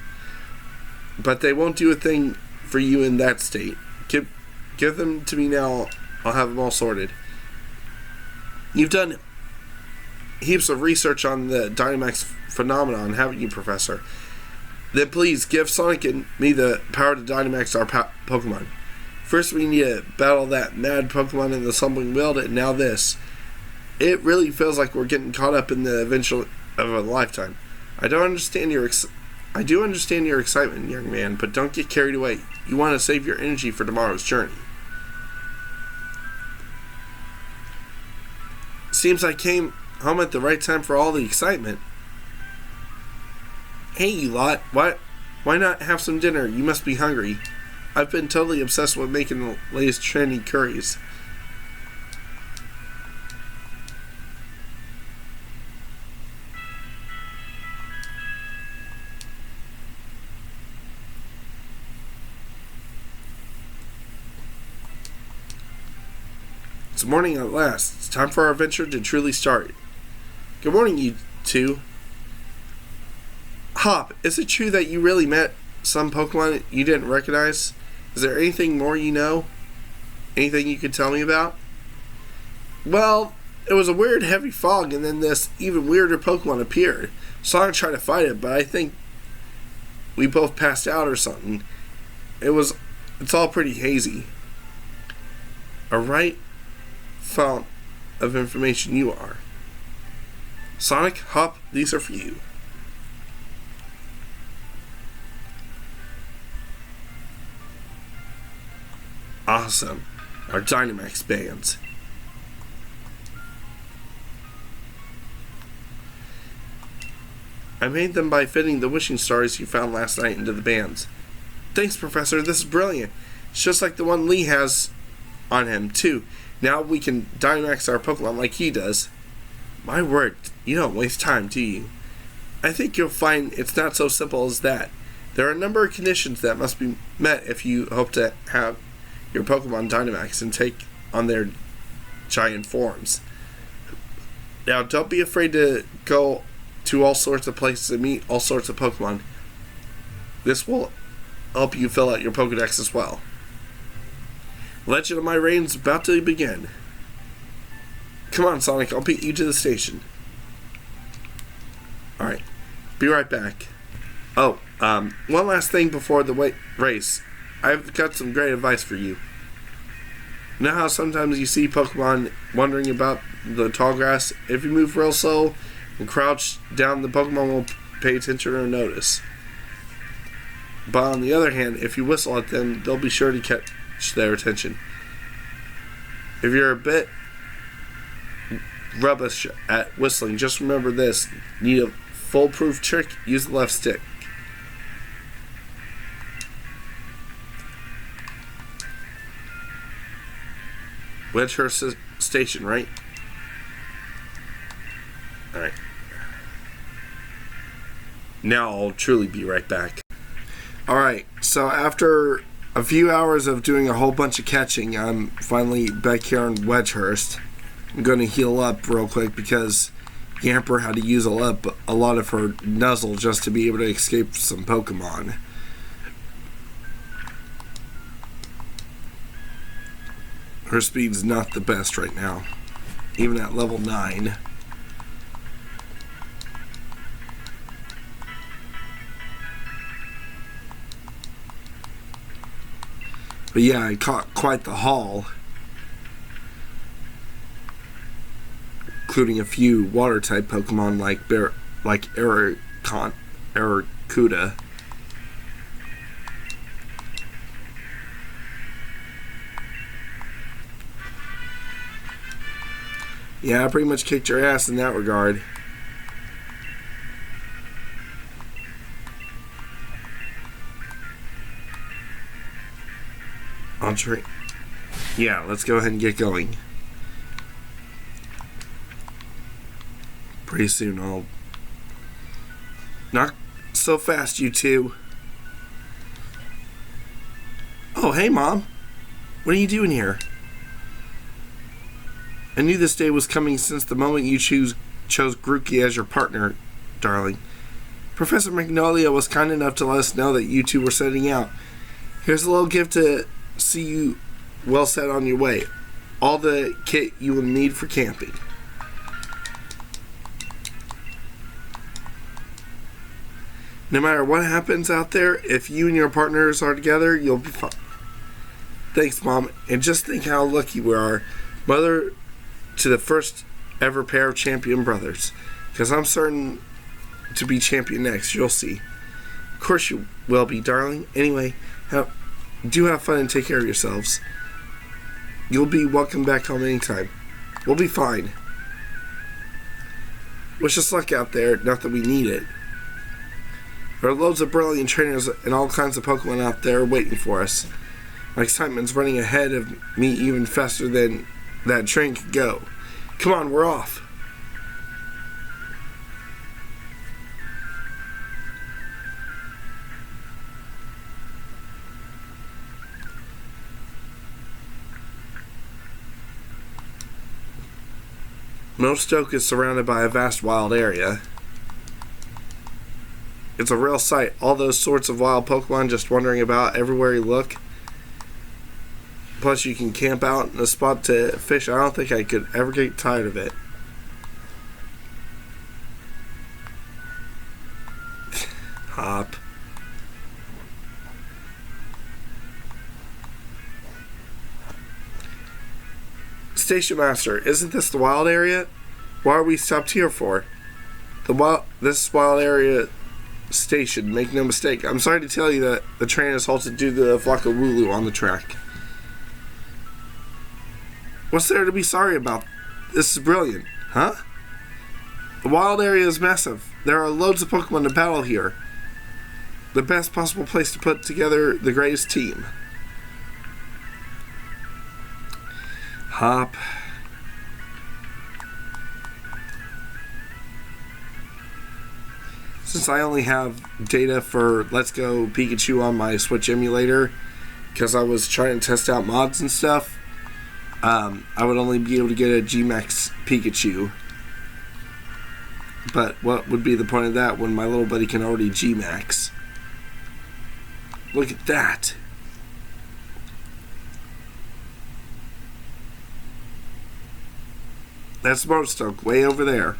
But they won't do a thing for you in that state. Give them to me now. I'll have them all sorted. You've done heaps of research on the Dynamax phenomenon, haven't you, Professor? Then please give Sonic and me the power to Dynamax our Pokemon. First we need to battle that mad Pokemon in the Slumbering Wild, and now this. It really feels like we're getting caught up in the adventure of a lifetime. I do understand your excitement, young man, but don't get carried away. You want to save your energy for tomorrow's journey. Seems I came home at the right time for all the excitement. Hey, you lot, why not have some dinner? You must be hungry. I've been totally obsessed with making the latest trendy curries. It's morning at last. It's time for our adventure to truly start. Good morning, you two. Hop, is it true that you really met some Pokemon you didn't recognize? Is there anything more you know? Anything you could tell me about? Well, it was a weird heavy fog and then this even weirder Pokemon appeared. Sonic tried to fight it, but I think we both passed out or something. It's all pretty hazy. A right font of information you are. Sonic, Hop, these are for you. Awesome. Our Dynamax bands. I made them by fitting the wishing stars you found last night into the bands. Thanks, Professor. This is brilliant. It's just like the one Lee has on him, too. Now we can Dynamax our Pokemon like he does. My word, you don't waste time, do you? I think you'll find it's not so simple as that. There are a number of conditions that must be met if you hope to have your Pokemon Dynamax and take on their giant forms. Now, don't be afraid to go to all sorts of places and meet all sorts of Pokemon. This will help you fill out your Pokedex as well. Legend of my Reign is about to begin. Come on, Sonic, I'll beat you to the station. Alright, be right back. Oh, one last thing before the race. I've got some great advice for you. You know how sometimes you see Pokemon wandering about the tall grass? If you move real slow and crouch down, the Pokemon won't pay attention or notice. But on the other hand, if you whistle at them, they'll be sure to catch their attention. If you're a bit rubbish at whistling, just remember this. Need a foolproof trick? Use the left stick. Wedgehurst Station, right? Alright. Now I'll truly be right back. Alright, so after a few hours of doing a whole bunch of catching, I'm finally back here in Wedgehurst. I'm going to heal up real quick because Yamper had to use a lot of her nuzzle just to be able to escape some Pokemon. Her speed's not the best right now, even at level 9. But yeah, I caught quite the haul, including a few water-type Pokemon like Arrokuda. Yeah, I pretty much kicked your ass in that regard. Entree. Yeah, let's go ahead and get going. Pretty soon I'll... Not so fast, you two. Oh, hey, Mom. What are you doing here? I knew this day was coming since the moment you chose Grookey as your partner, darling. Professor Magnolia was kind enough to let us know that you two were setting out. Here's a little gift to see you well set on your way. All the kit you will need for camping. No matter what happens out there, if you and your partners are together, you'll be fine. Thanks, Mom. And just think how lucky we are. Mother to the first ever pair of champion brothers. Because I'm certain to be champion next. You'll see. Of course you will be, darling. Anyway, do have fun and take care of yourselves. You'll be welcome back home anytime. We'll be fine. Wish us luck out there, not that we need it. There are loads of brilliant trainers and all kinds of Pokemon out there waiting for us. My excitement's running ahead of me even faster than that train could go. Come on, we're off. Mostoke is surrounded by a vast wild area. It's a real sight. All those sorts of wild Pokemon just wandering about everywhere you look. Plus, you can camp out in a spot to fish. I don't think I could ever get tired of it. Hop. Station Master, isn't this the wild area? Why are we stopped here for? This wild area station, make no mistake. I'm sorry to tell you that the train has halted due to the Flocka-Wooloo on the track. What's there to be sorry about? This is brilliant, huh? The wild area is massive. There are loads of Pokemon to battle here. The best possible place to put together the greatest team. Hop. Since I only have data for Let's Go Pikachu on my Switch emulator, because I was trying to test out mods and stuff, I would only be able to get a G-Max Pikachu. But what would be the point of that when my little buddy can already G-Max? Look at that. That's Mostoke, way over there.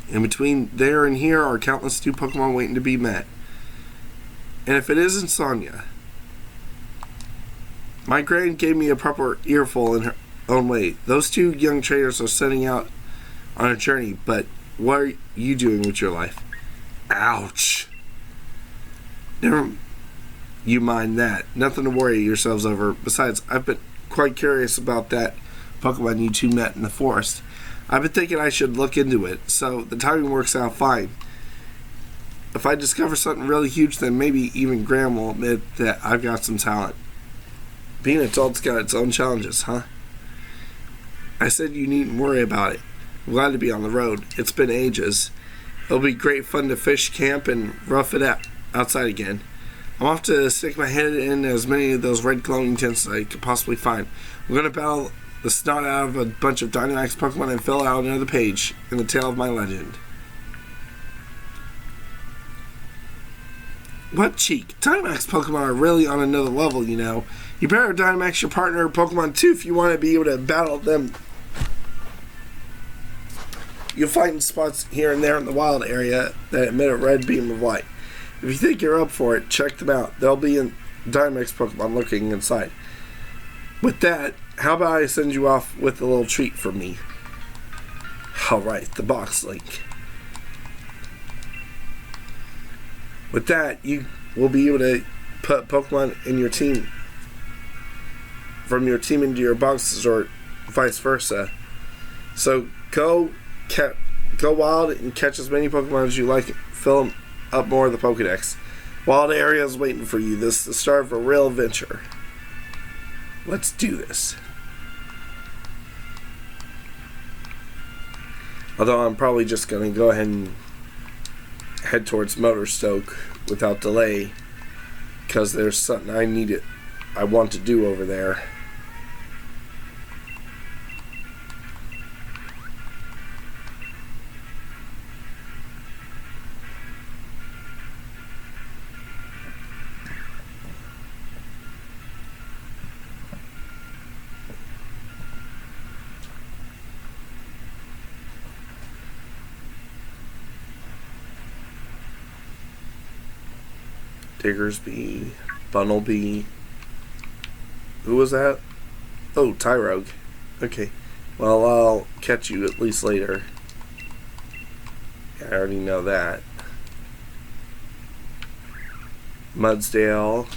In between there and here are countless new Pokemon waiting to be met. And if it isn't Sonya, my grand gave me a proper earful in her own way. Those two young trainers are setting out on a journey, but what are you doing with your life? Ouch. Never you mind that. Nothing to worry yourselves over. Besides, I've been quite curious about that Pokemon you two met in the forest. I've been thinking I should look into it, so the timing works out fine. If I discover something really huge, then maybe even Graham will admit that I've got some talent. Being an adult's got its own challenges, huh? I said you needn't worry about it. I'm glad to be on the road. It's been ages. It'll be great fun to fish, camp, and rough it out outside again. I'm off to stick my head in as many of those red glowing tents as I could possibly find. I'm going to battle the snot out of a bunch of Dynamax Pokemon and fill out another page in the tale of my legend. What cheek? Dynamax Pokemon are really on another level, you know. You better Dynamax your partner Pokemon too if you want to be able to battle them. You'll find spots here and there in the wild area that emit a red beam of light. If you think you're up for it, check them out. They'll be in Dynamax Pokemon lurking inside. With that, how about I send you off with a little treat from me? Alright, the box link. With that, you will be able to put Pokemon in your team, from your team into your boxes, or vice versa. So go wild and catch as many Pokemon as you like. Fill up more of the Pokedex. Wild area is waiting for you. This is the start of a real adventure. Let's do this. Although I'm probably just going to go ahead and head towards Motorstoke without delay, because there's something I want to do over there. Diggersby, Bunnelby. Who was that? Oh, Tyrogue. Okay. Well, I'll catch you at least later. Yeah, I already know that. Mudsdale.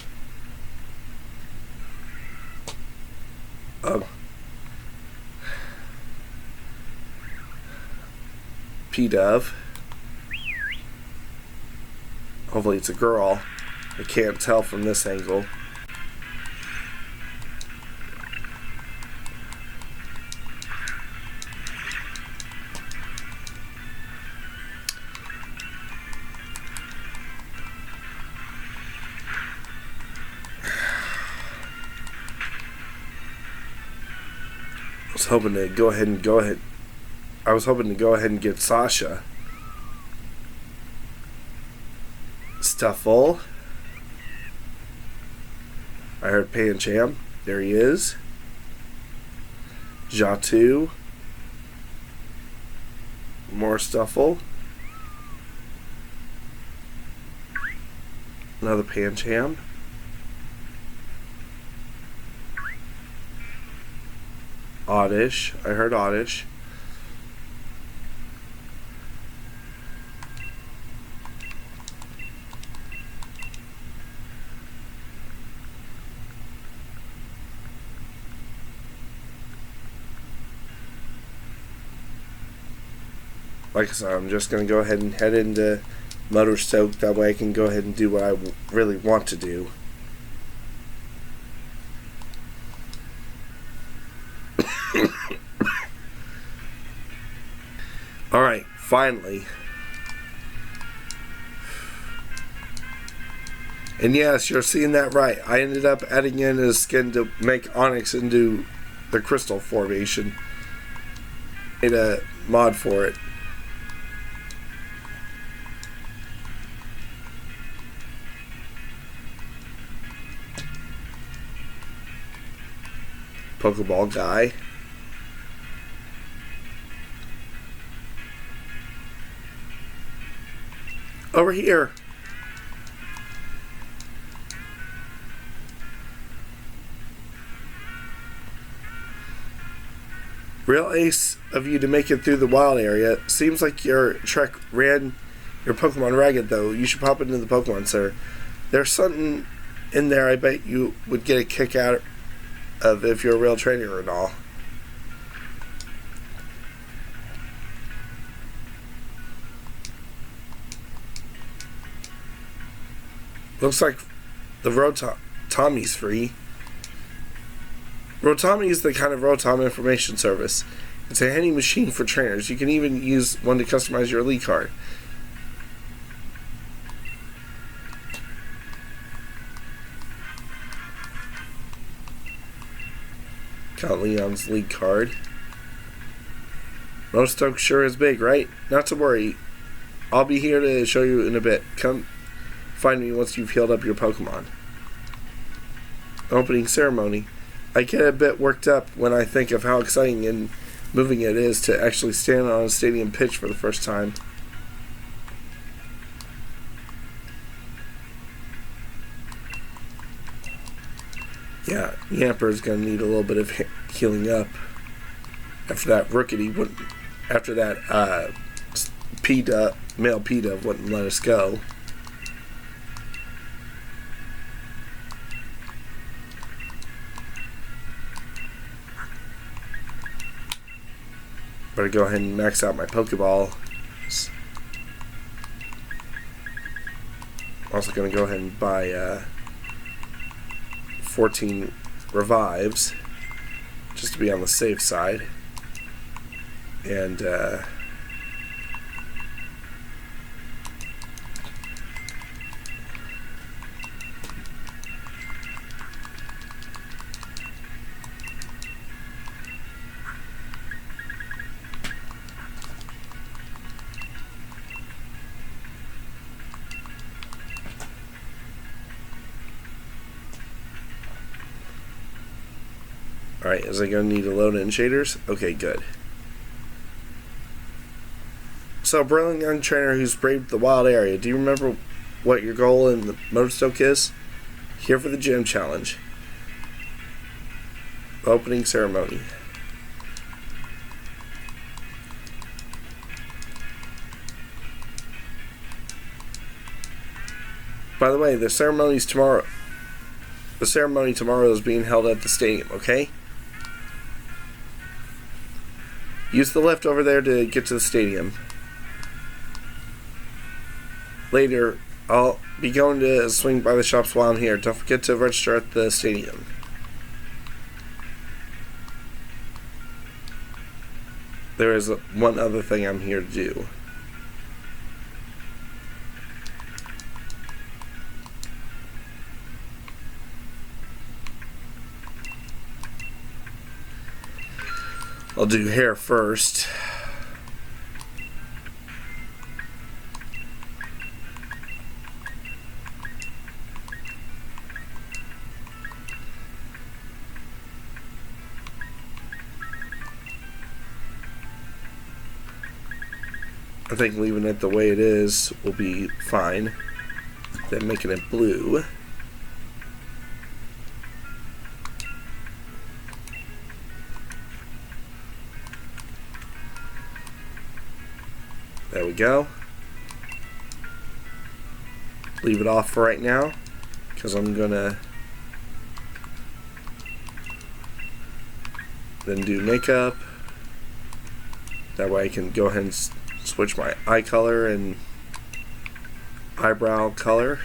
P-Dove. Hopefully it's a girl. I can't tell from this angle. I was hoping to go ahead and get Sasha. Stuffle. I heard Pancham. There he is. Jatu. More Stuffle. Another Pancham. Oddish. I heard Oddish. Like I said, I'm just going to go ahead and head into Motorstoke. That way I can go ahead and do what I really want to do. Alright, finally. And yes, you're seeing that right. I ended up adding in a skin to make Onyx into the crystal formation. Made a mod for it. Pokeball guy. Over here. Real ace of you to make it through the wild area. Seems like your trek ran your Pokemon ragged, though. You should pop into the Pokemon Center. There's something in there I bet you would get a kick out of if you're a real trainer and all. Looks like the Rotomi's free. Rotomi is the kind of Rotom information service. It's a handy machine for trainers. You can even use one to customize your elite card. Got Leon's lead card. Mostoke sure is big, right? Not to worry. I'll be here to show you in a bit. Come find me once you've healed up your Pokemon. Opening ceremony. I get a bit worked up when I think of how exciting and moving it is to actually stand on a stadium pitch for the first time. Yeah, Yamper's gonna need a little bit of healing up after that Rookity wouldn't. After that, male P-Dove wouldn't let us go. Better go ahead and max out my Pokeball. Also gonna go ahead and buy 14 revives just to be on the safe side. And alright, is I going to need to load in shaders? Okay, good. So, brilliant young trainer who's braved the wild area, do you remember what your goal in the Motorstoke is? Here for the gym challenge. Opening ceremony. By the way, the ceremony tomorrow is being held at the stadium, okay? Use the lift over there to get to the stadium. later. I'll be going to swing by the shops while I'm here. Don't forget to register at the stadium. There is one other thing I'm here to do. I'll do hair first. I think leaving it the way it is will be fine. Then making it blue. There we go. Leave it off for right now, because I'm gonna then do makeup. That way I can go ahead and switch my eye color and eyebrow color.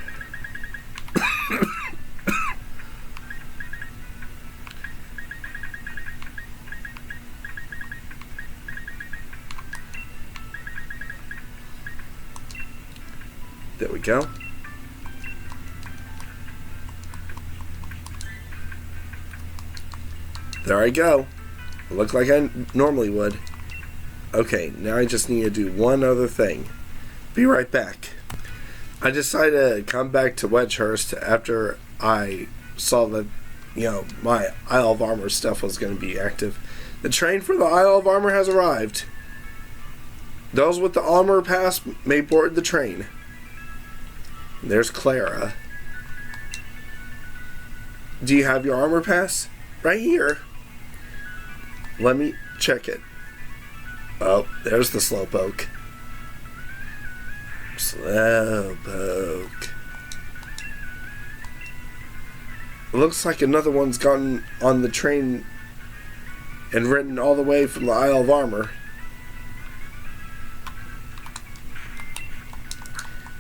There we go. There I go. Look like I normally would. Okay, now I just need to do one other thing. Be right back. I decided to come back to Wedgehurst after I saw that, my Isle of Armor stuff was going to be active. The train for the Isle of Armor has arrived. Those with the Armor Pass may board the train. There's Clara. Do you have your Armor Pass? Right here. Let me check it. Oh, there's the Slowpoke. Slowpoke. It looks like another one's gotten on the train and ridden all the way from the Isle of Armor.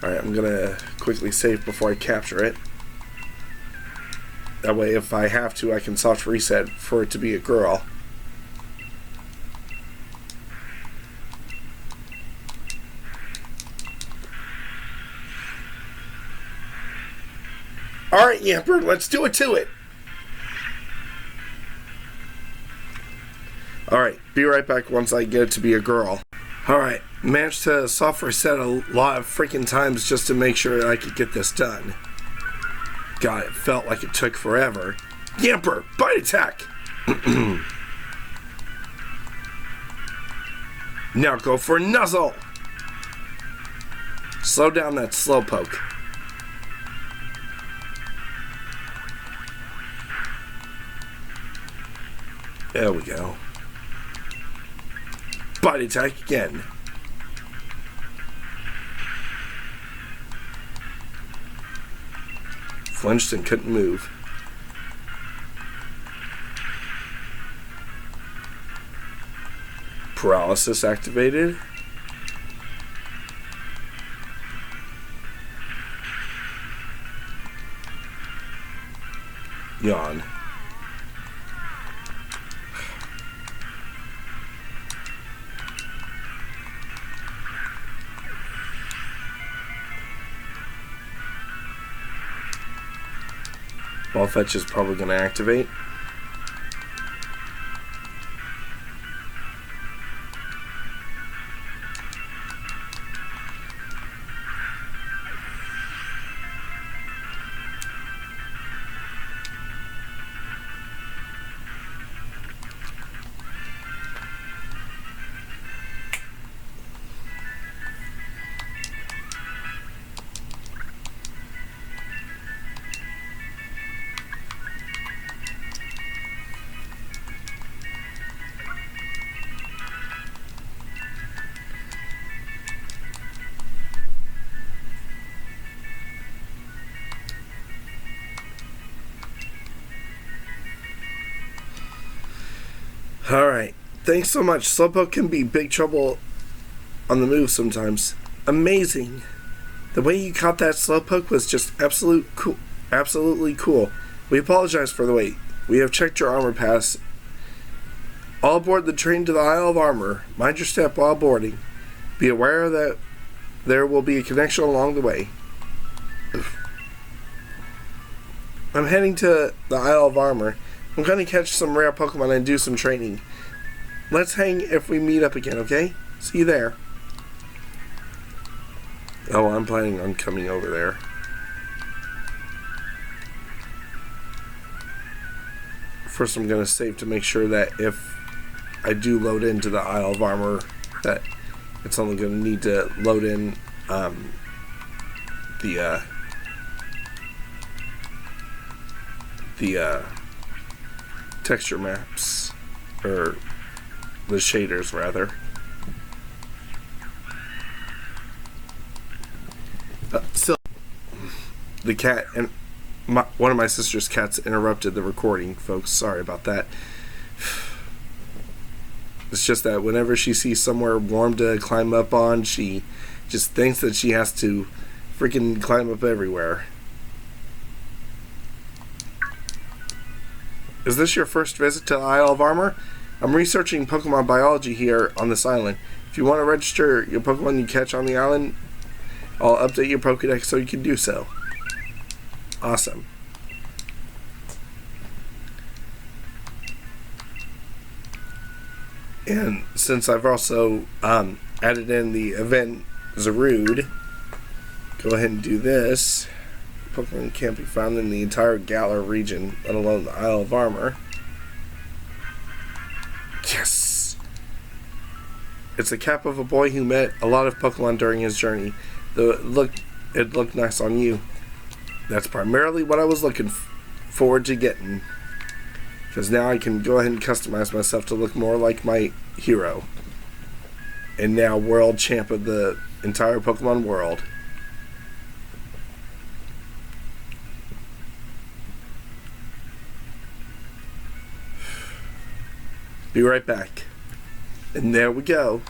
Alright, I'm gonna quickly save before I capture it. That way, if I have to, I can soft reset for it to be a girl. Alright, Yamper, let's do it to it. Alright, be right back once I get it to be a girl. Alright, managed to soft reset a lot of freaking times just to make sure I could get this done. God, it felt like it took forever. Yamper, bite attack! Now go for Nuzzle! Slow down that Slowpoke. There we go. Bite attack again. Flinched and couldn't move. Paralysis activated. Yawn. Ball fetch is probably going to activate. Alright, thanks so much. Slowpoke can be big trouble on the move sometimes. Amazing. The way you caught that slowpoke was just absolutely cool. We apologize for the wait. We have checked your armor pass. All aboard the train to the Isle of Armor. Mind your step while boarding. Be aware that there will be a connection along the way. I'm heading to the Isle of Armor. I'm going to catch some rare Pokemon and do some training. Let's hang if we meet up again, okay? See you there. Oh, I'm planning on coming over there. First, I'm going to save to make sure that if I do load into the Isle of Armor, that it's only going to need to load in the texture maps, or the shaders rather. So the cat and one of my sister's cats interrupted the recording, folks. Sorry about that. It's just that whenever she sees somewhere warm to climb up on, she just thinks that she has to freaking climb up everywhere. Is this your first visit to the Isle of Armor? I'm researching Pokemon biology here on this island. If you want to register your Pokemon you catch on the island, I'll update your Pokédex so you can do so. Awesome. And since I've also added in the event Zarude, go ahead and do this. Pokemon can't be found in the entire Galar region, let alone the Isle of Armor. Yes! It's a cap of a boy who met a lot of Pokemon during his journey. Though it looked nice on you. That's primarily what I was looking forward to getting. Because now I can go ahead and customize myself to look more like my hero. And now world champ of the entire Pokemon world. Be right back. And there we go.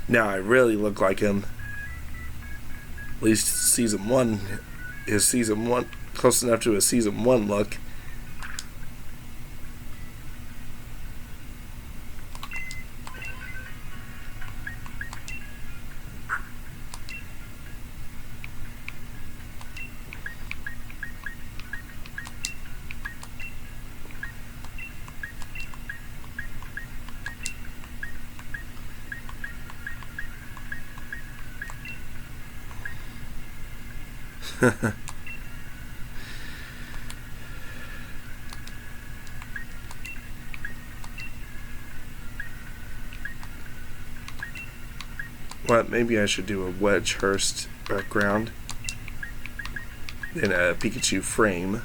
Now I really look like him. At least season 1 is season 1 close enough to a season 1 look. What? Maybe I should do a Wedgehurst background, then a Pikachu frame.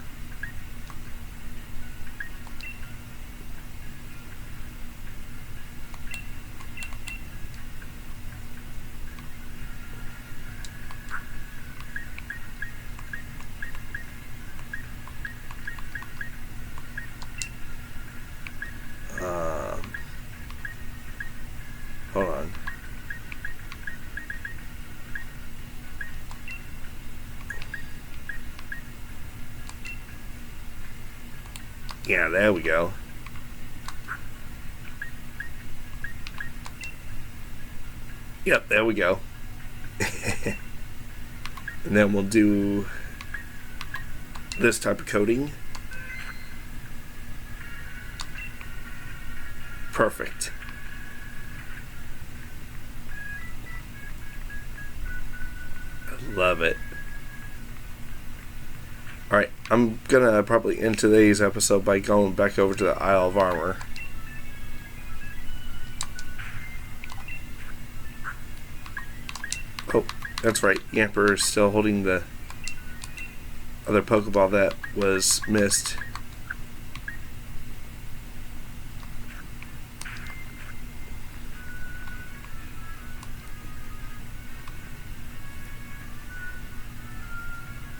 Hold on. Yeah, there we go. Yep, there we go. And then we'll do this type of coating. Perfect. I love it. Alright, I'm gonna probably end today's episode by going back over to the Isle of Armor. Oh, that's right. Yamper is still holding the other Pokeball that was missed.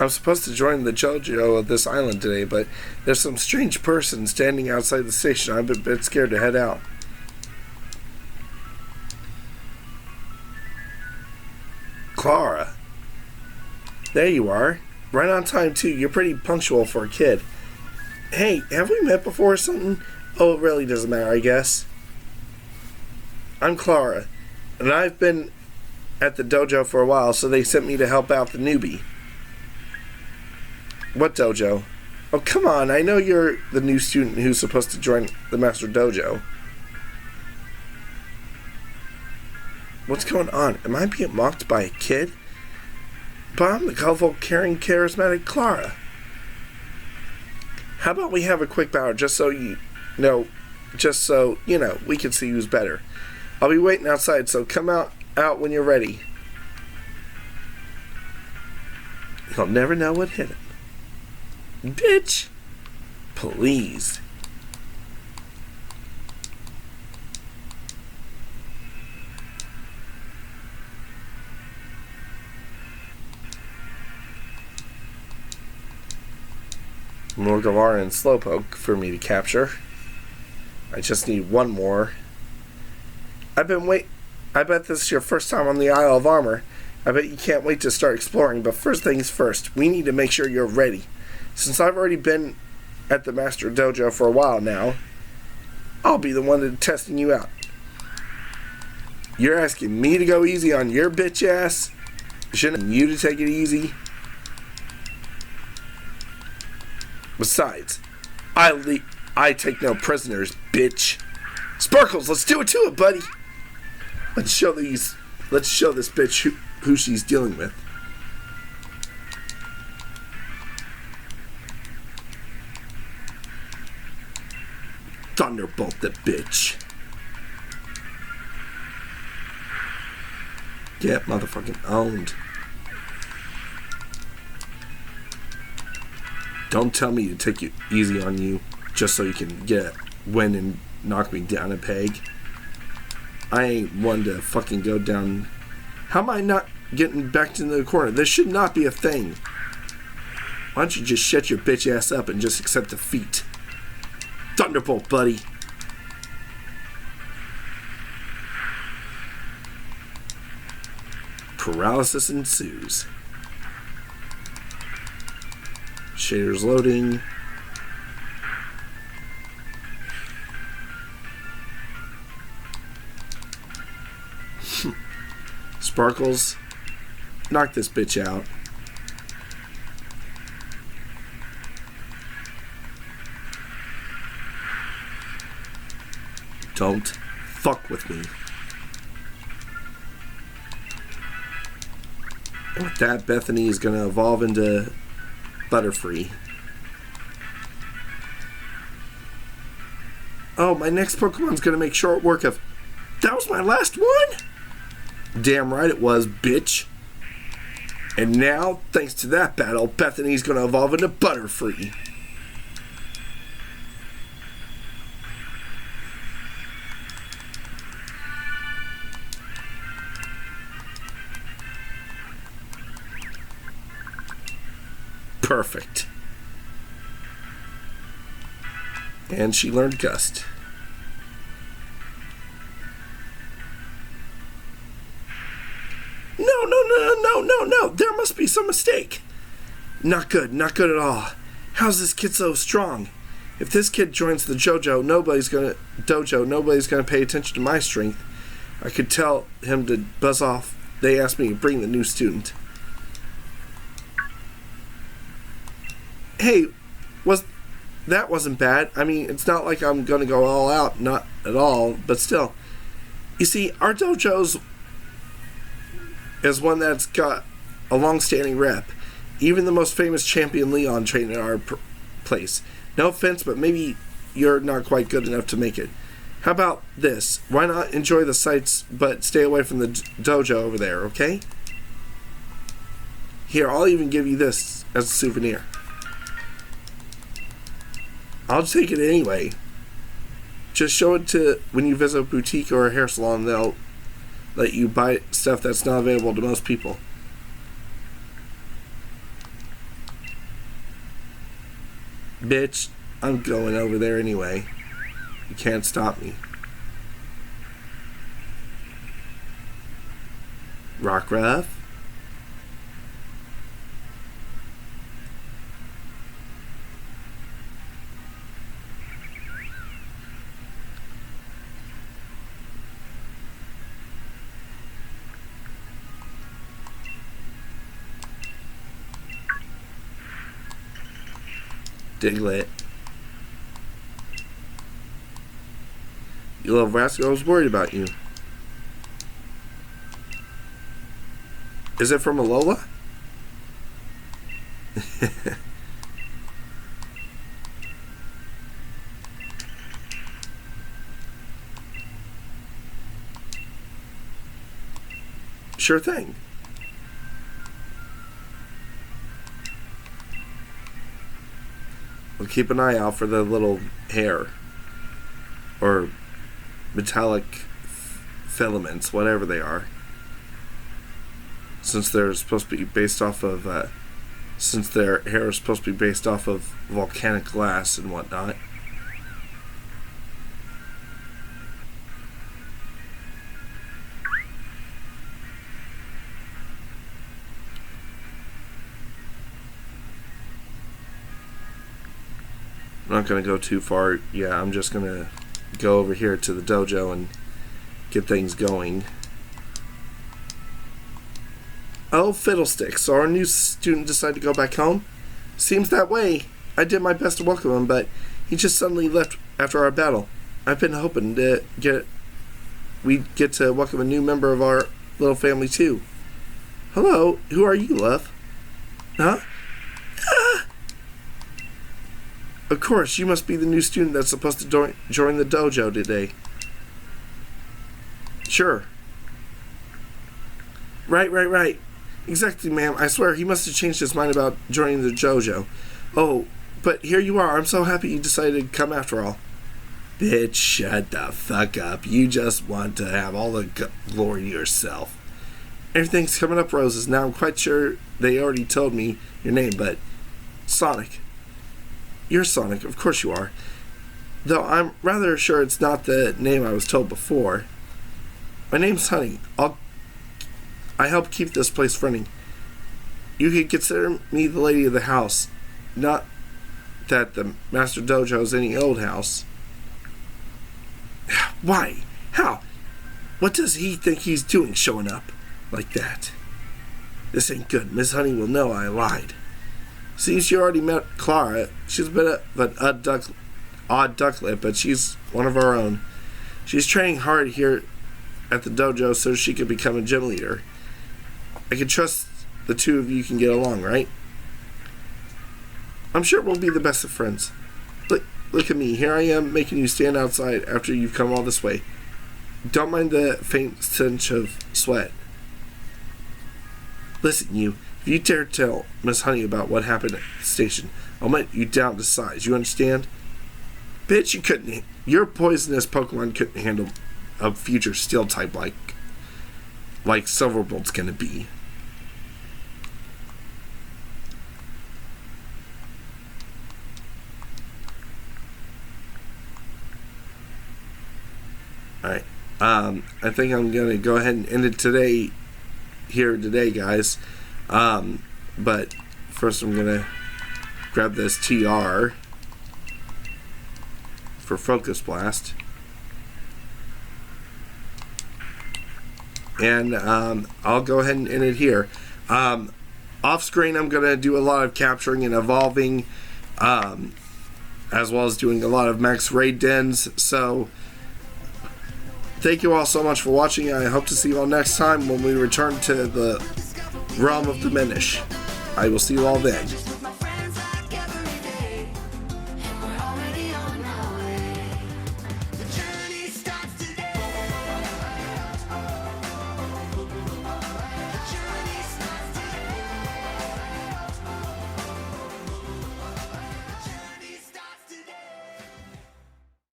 I'm supposed to join the JoJo of this island today, but there's some strange person standing outside the station. I'm a bit scared to head out. Clara. There you are. Right on time, too. You're pretty punctual for a kid. Hey, have we met before or something? Oh, it really doesn't matter, I guess. I'm Clara, and I've been at the dojo for a while, so they sent me to help out the newbie. What dojo? Oh, come on, I know you're the new student who's supposed to join the Master Dojo. What's going on? Am I being mocked by a kid? But I'm the colorful, caring, charismatic Clara. How about we have a quick battle just so you know, we can see who's better. I'll be waiting outside, so come out when you're ready. You'll never know what hit him. Bitch! Please. More Galar and Slowpoke for me to capture. I just need one more. I bet this is your first time on the Isle of Armor. I bet you can't wait to start exploring, but first things first, we need to make sure you're ready. Since I've already been at the Master Dojo for a while now, I'll be the one testing you out. You're asking me to go easy on your bitch ass? Shouldn't you to take it easy? Besides, I take no prisoners, bitch. Sparkles, let's do it to it, buddy. Let's show this bitch who she's dealing with. Thunderbolt the bitch. Get motherfucking owned. Don't tell me to take it easy on you just so you can win and knock me down a peg. I ain't one to fucking go down. How am I not getting back into the corner? This should not be a thing. Why don't you just shut your bitch ass up and just accept defeat? Thunderbolt, buddy. Paralysis ensues. Shaders loading. Sparkles, knock this bitch out. Don't fuck with me. And with that, Bethany is going to evolve into Butterfree. Oh, my next Pokemon's going to make short work of... That was my last one? Damn right it was, bitch. And now, thanks to that battle, Bethany's going to evolve into Butterfree. Perfect. And she learned Gust. No. There must be some mistake. Not good at all. How's this kid so strong? If this kid joins the dojo, nobody's gonna pay attention to my strength. I could tell him to buzz off. They asked me to bring the new student. Hey, that wasn't bad. I mean, it's not like I'm gonna go all out, not at all, but still. You see, our dojo's is one that's got a long-standing rep. Even the most famous champion Leon trained at our place. No offense, but maybe you're not quite good enough to make it. How about this? Why not enjoy the sights, but stay away from the dojo over there, okay? Here, I'll even give you this as a souvenir. I'll take it anyway. Just show it to when you visit a boutique or a hair salon. They'll let you buy stuff that's not available to most people. Bitch, I'm going over there anyway. You can't stop me. Rockruff? Diglett. You little rascal, I was worried about you. Is it from Alola? Sure thing. We'll keep an eye out for the little hair. Or metallic filaments, whatever they are. Since they're supposed to be based off of, since their hair is supposed to be based off of volcanic glass and whatnot. I'm not going to go too far. Yeah, I'm just going to go over here to the dojo and get things going. Oh, fiddlesticks. So our new student decided to go back home? Seems that way. I did my best to welcome him, but he just suddenly left after our battle. I've been hoping to we'd get to welcome a new member of our little family, too. Hello, who are you, love? Huh? Of course, you must be the new student that's supposed to join the dojo today. Sure. Right. Exactly, ma'am. I swear, he must have changed his mind about joining the dojo. Oh, but here you are. I'm so happy you decided to come after all. Bitch, shut the fuck up. You just want to have all the glory to yourself. Everything's coming up roses. Now, I'm quite sure they already told me your name, but Sonic. You're Sonic, of course you are. Though I'm rather sure it's not the name I was told before. My name's Honey. I help keep this place running. You could consider me the lady of the house. Not that the Master Dojo is any old house. Why? How? What does he think he's doing showing up like that? This ain't good. Miss Honey will know I lied. Seems you already met Clara. She's a bit of an odd ducklet, but she's one of our own. She's training hard here at the dojo so she can become a gym leader. I can trust the two of you can get along, right? I'm sure we'll be the best of friends. Look at me. Here I am making you stand outside after you've come all this way. Don't mind the faint stench of sweat. Listen, you. If you dare tell Miss Honey about what happened at the station, I'll melt you down to size. You understand? Bitch, you couldn't. Your poisonous Pokemon couldn't handle a future steel type like Silverbolt's gonna be. Alright. I think I'm gonna go ahead and end it today, guys. But first I'm gonna grab this TR for Focus Blast. And I'll go ahead and end it here. Off screen I'm gonna do a lot of capturing and evolving, as well as doing a lot of max raid dens. So thank you all so much for watching. I hope to see you all next time when we return to the realm of the Minish. I will see you all then.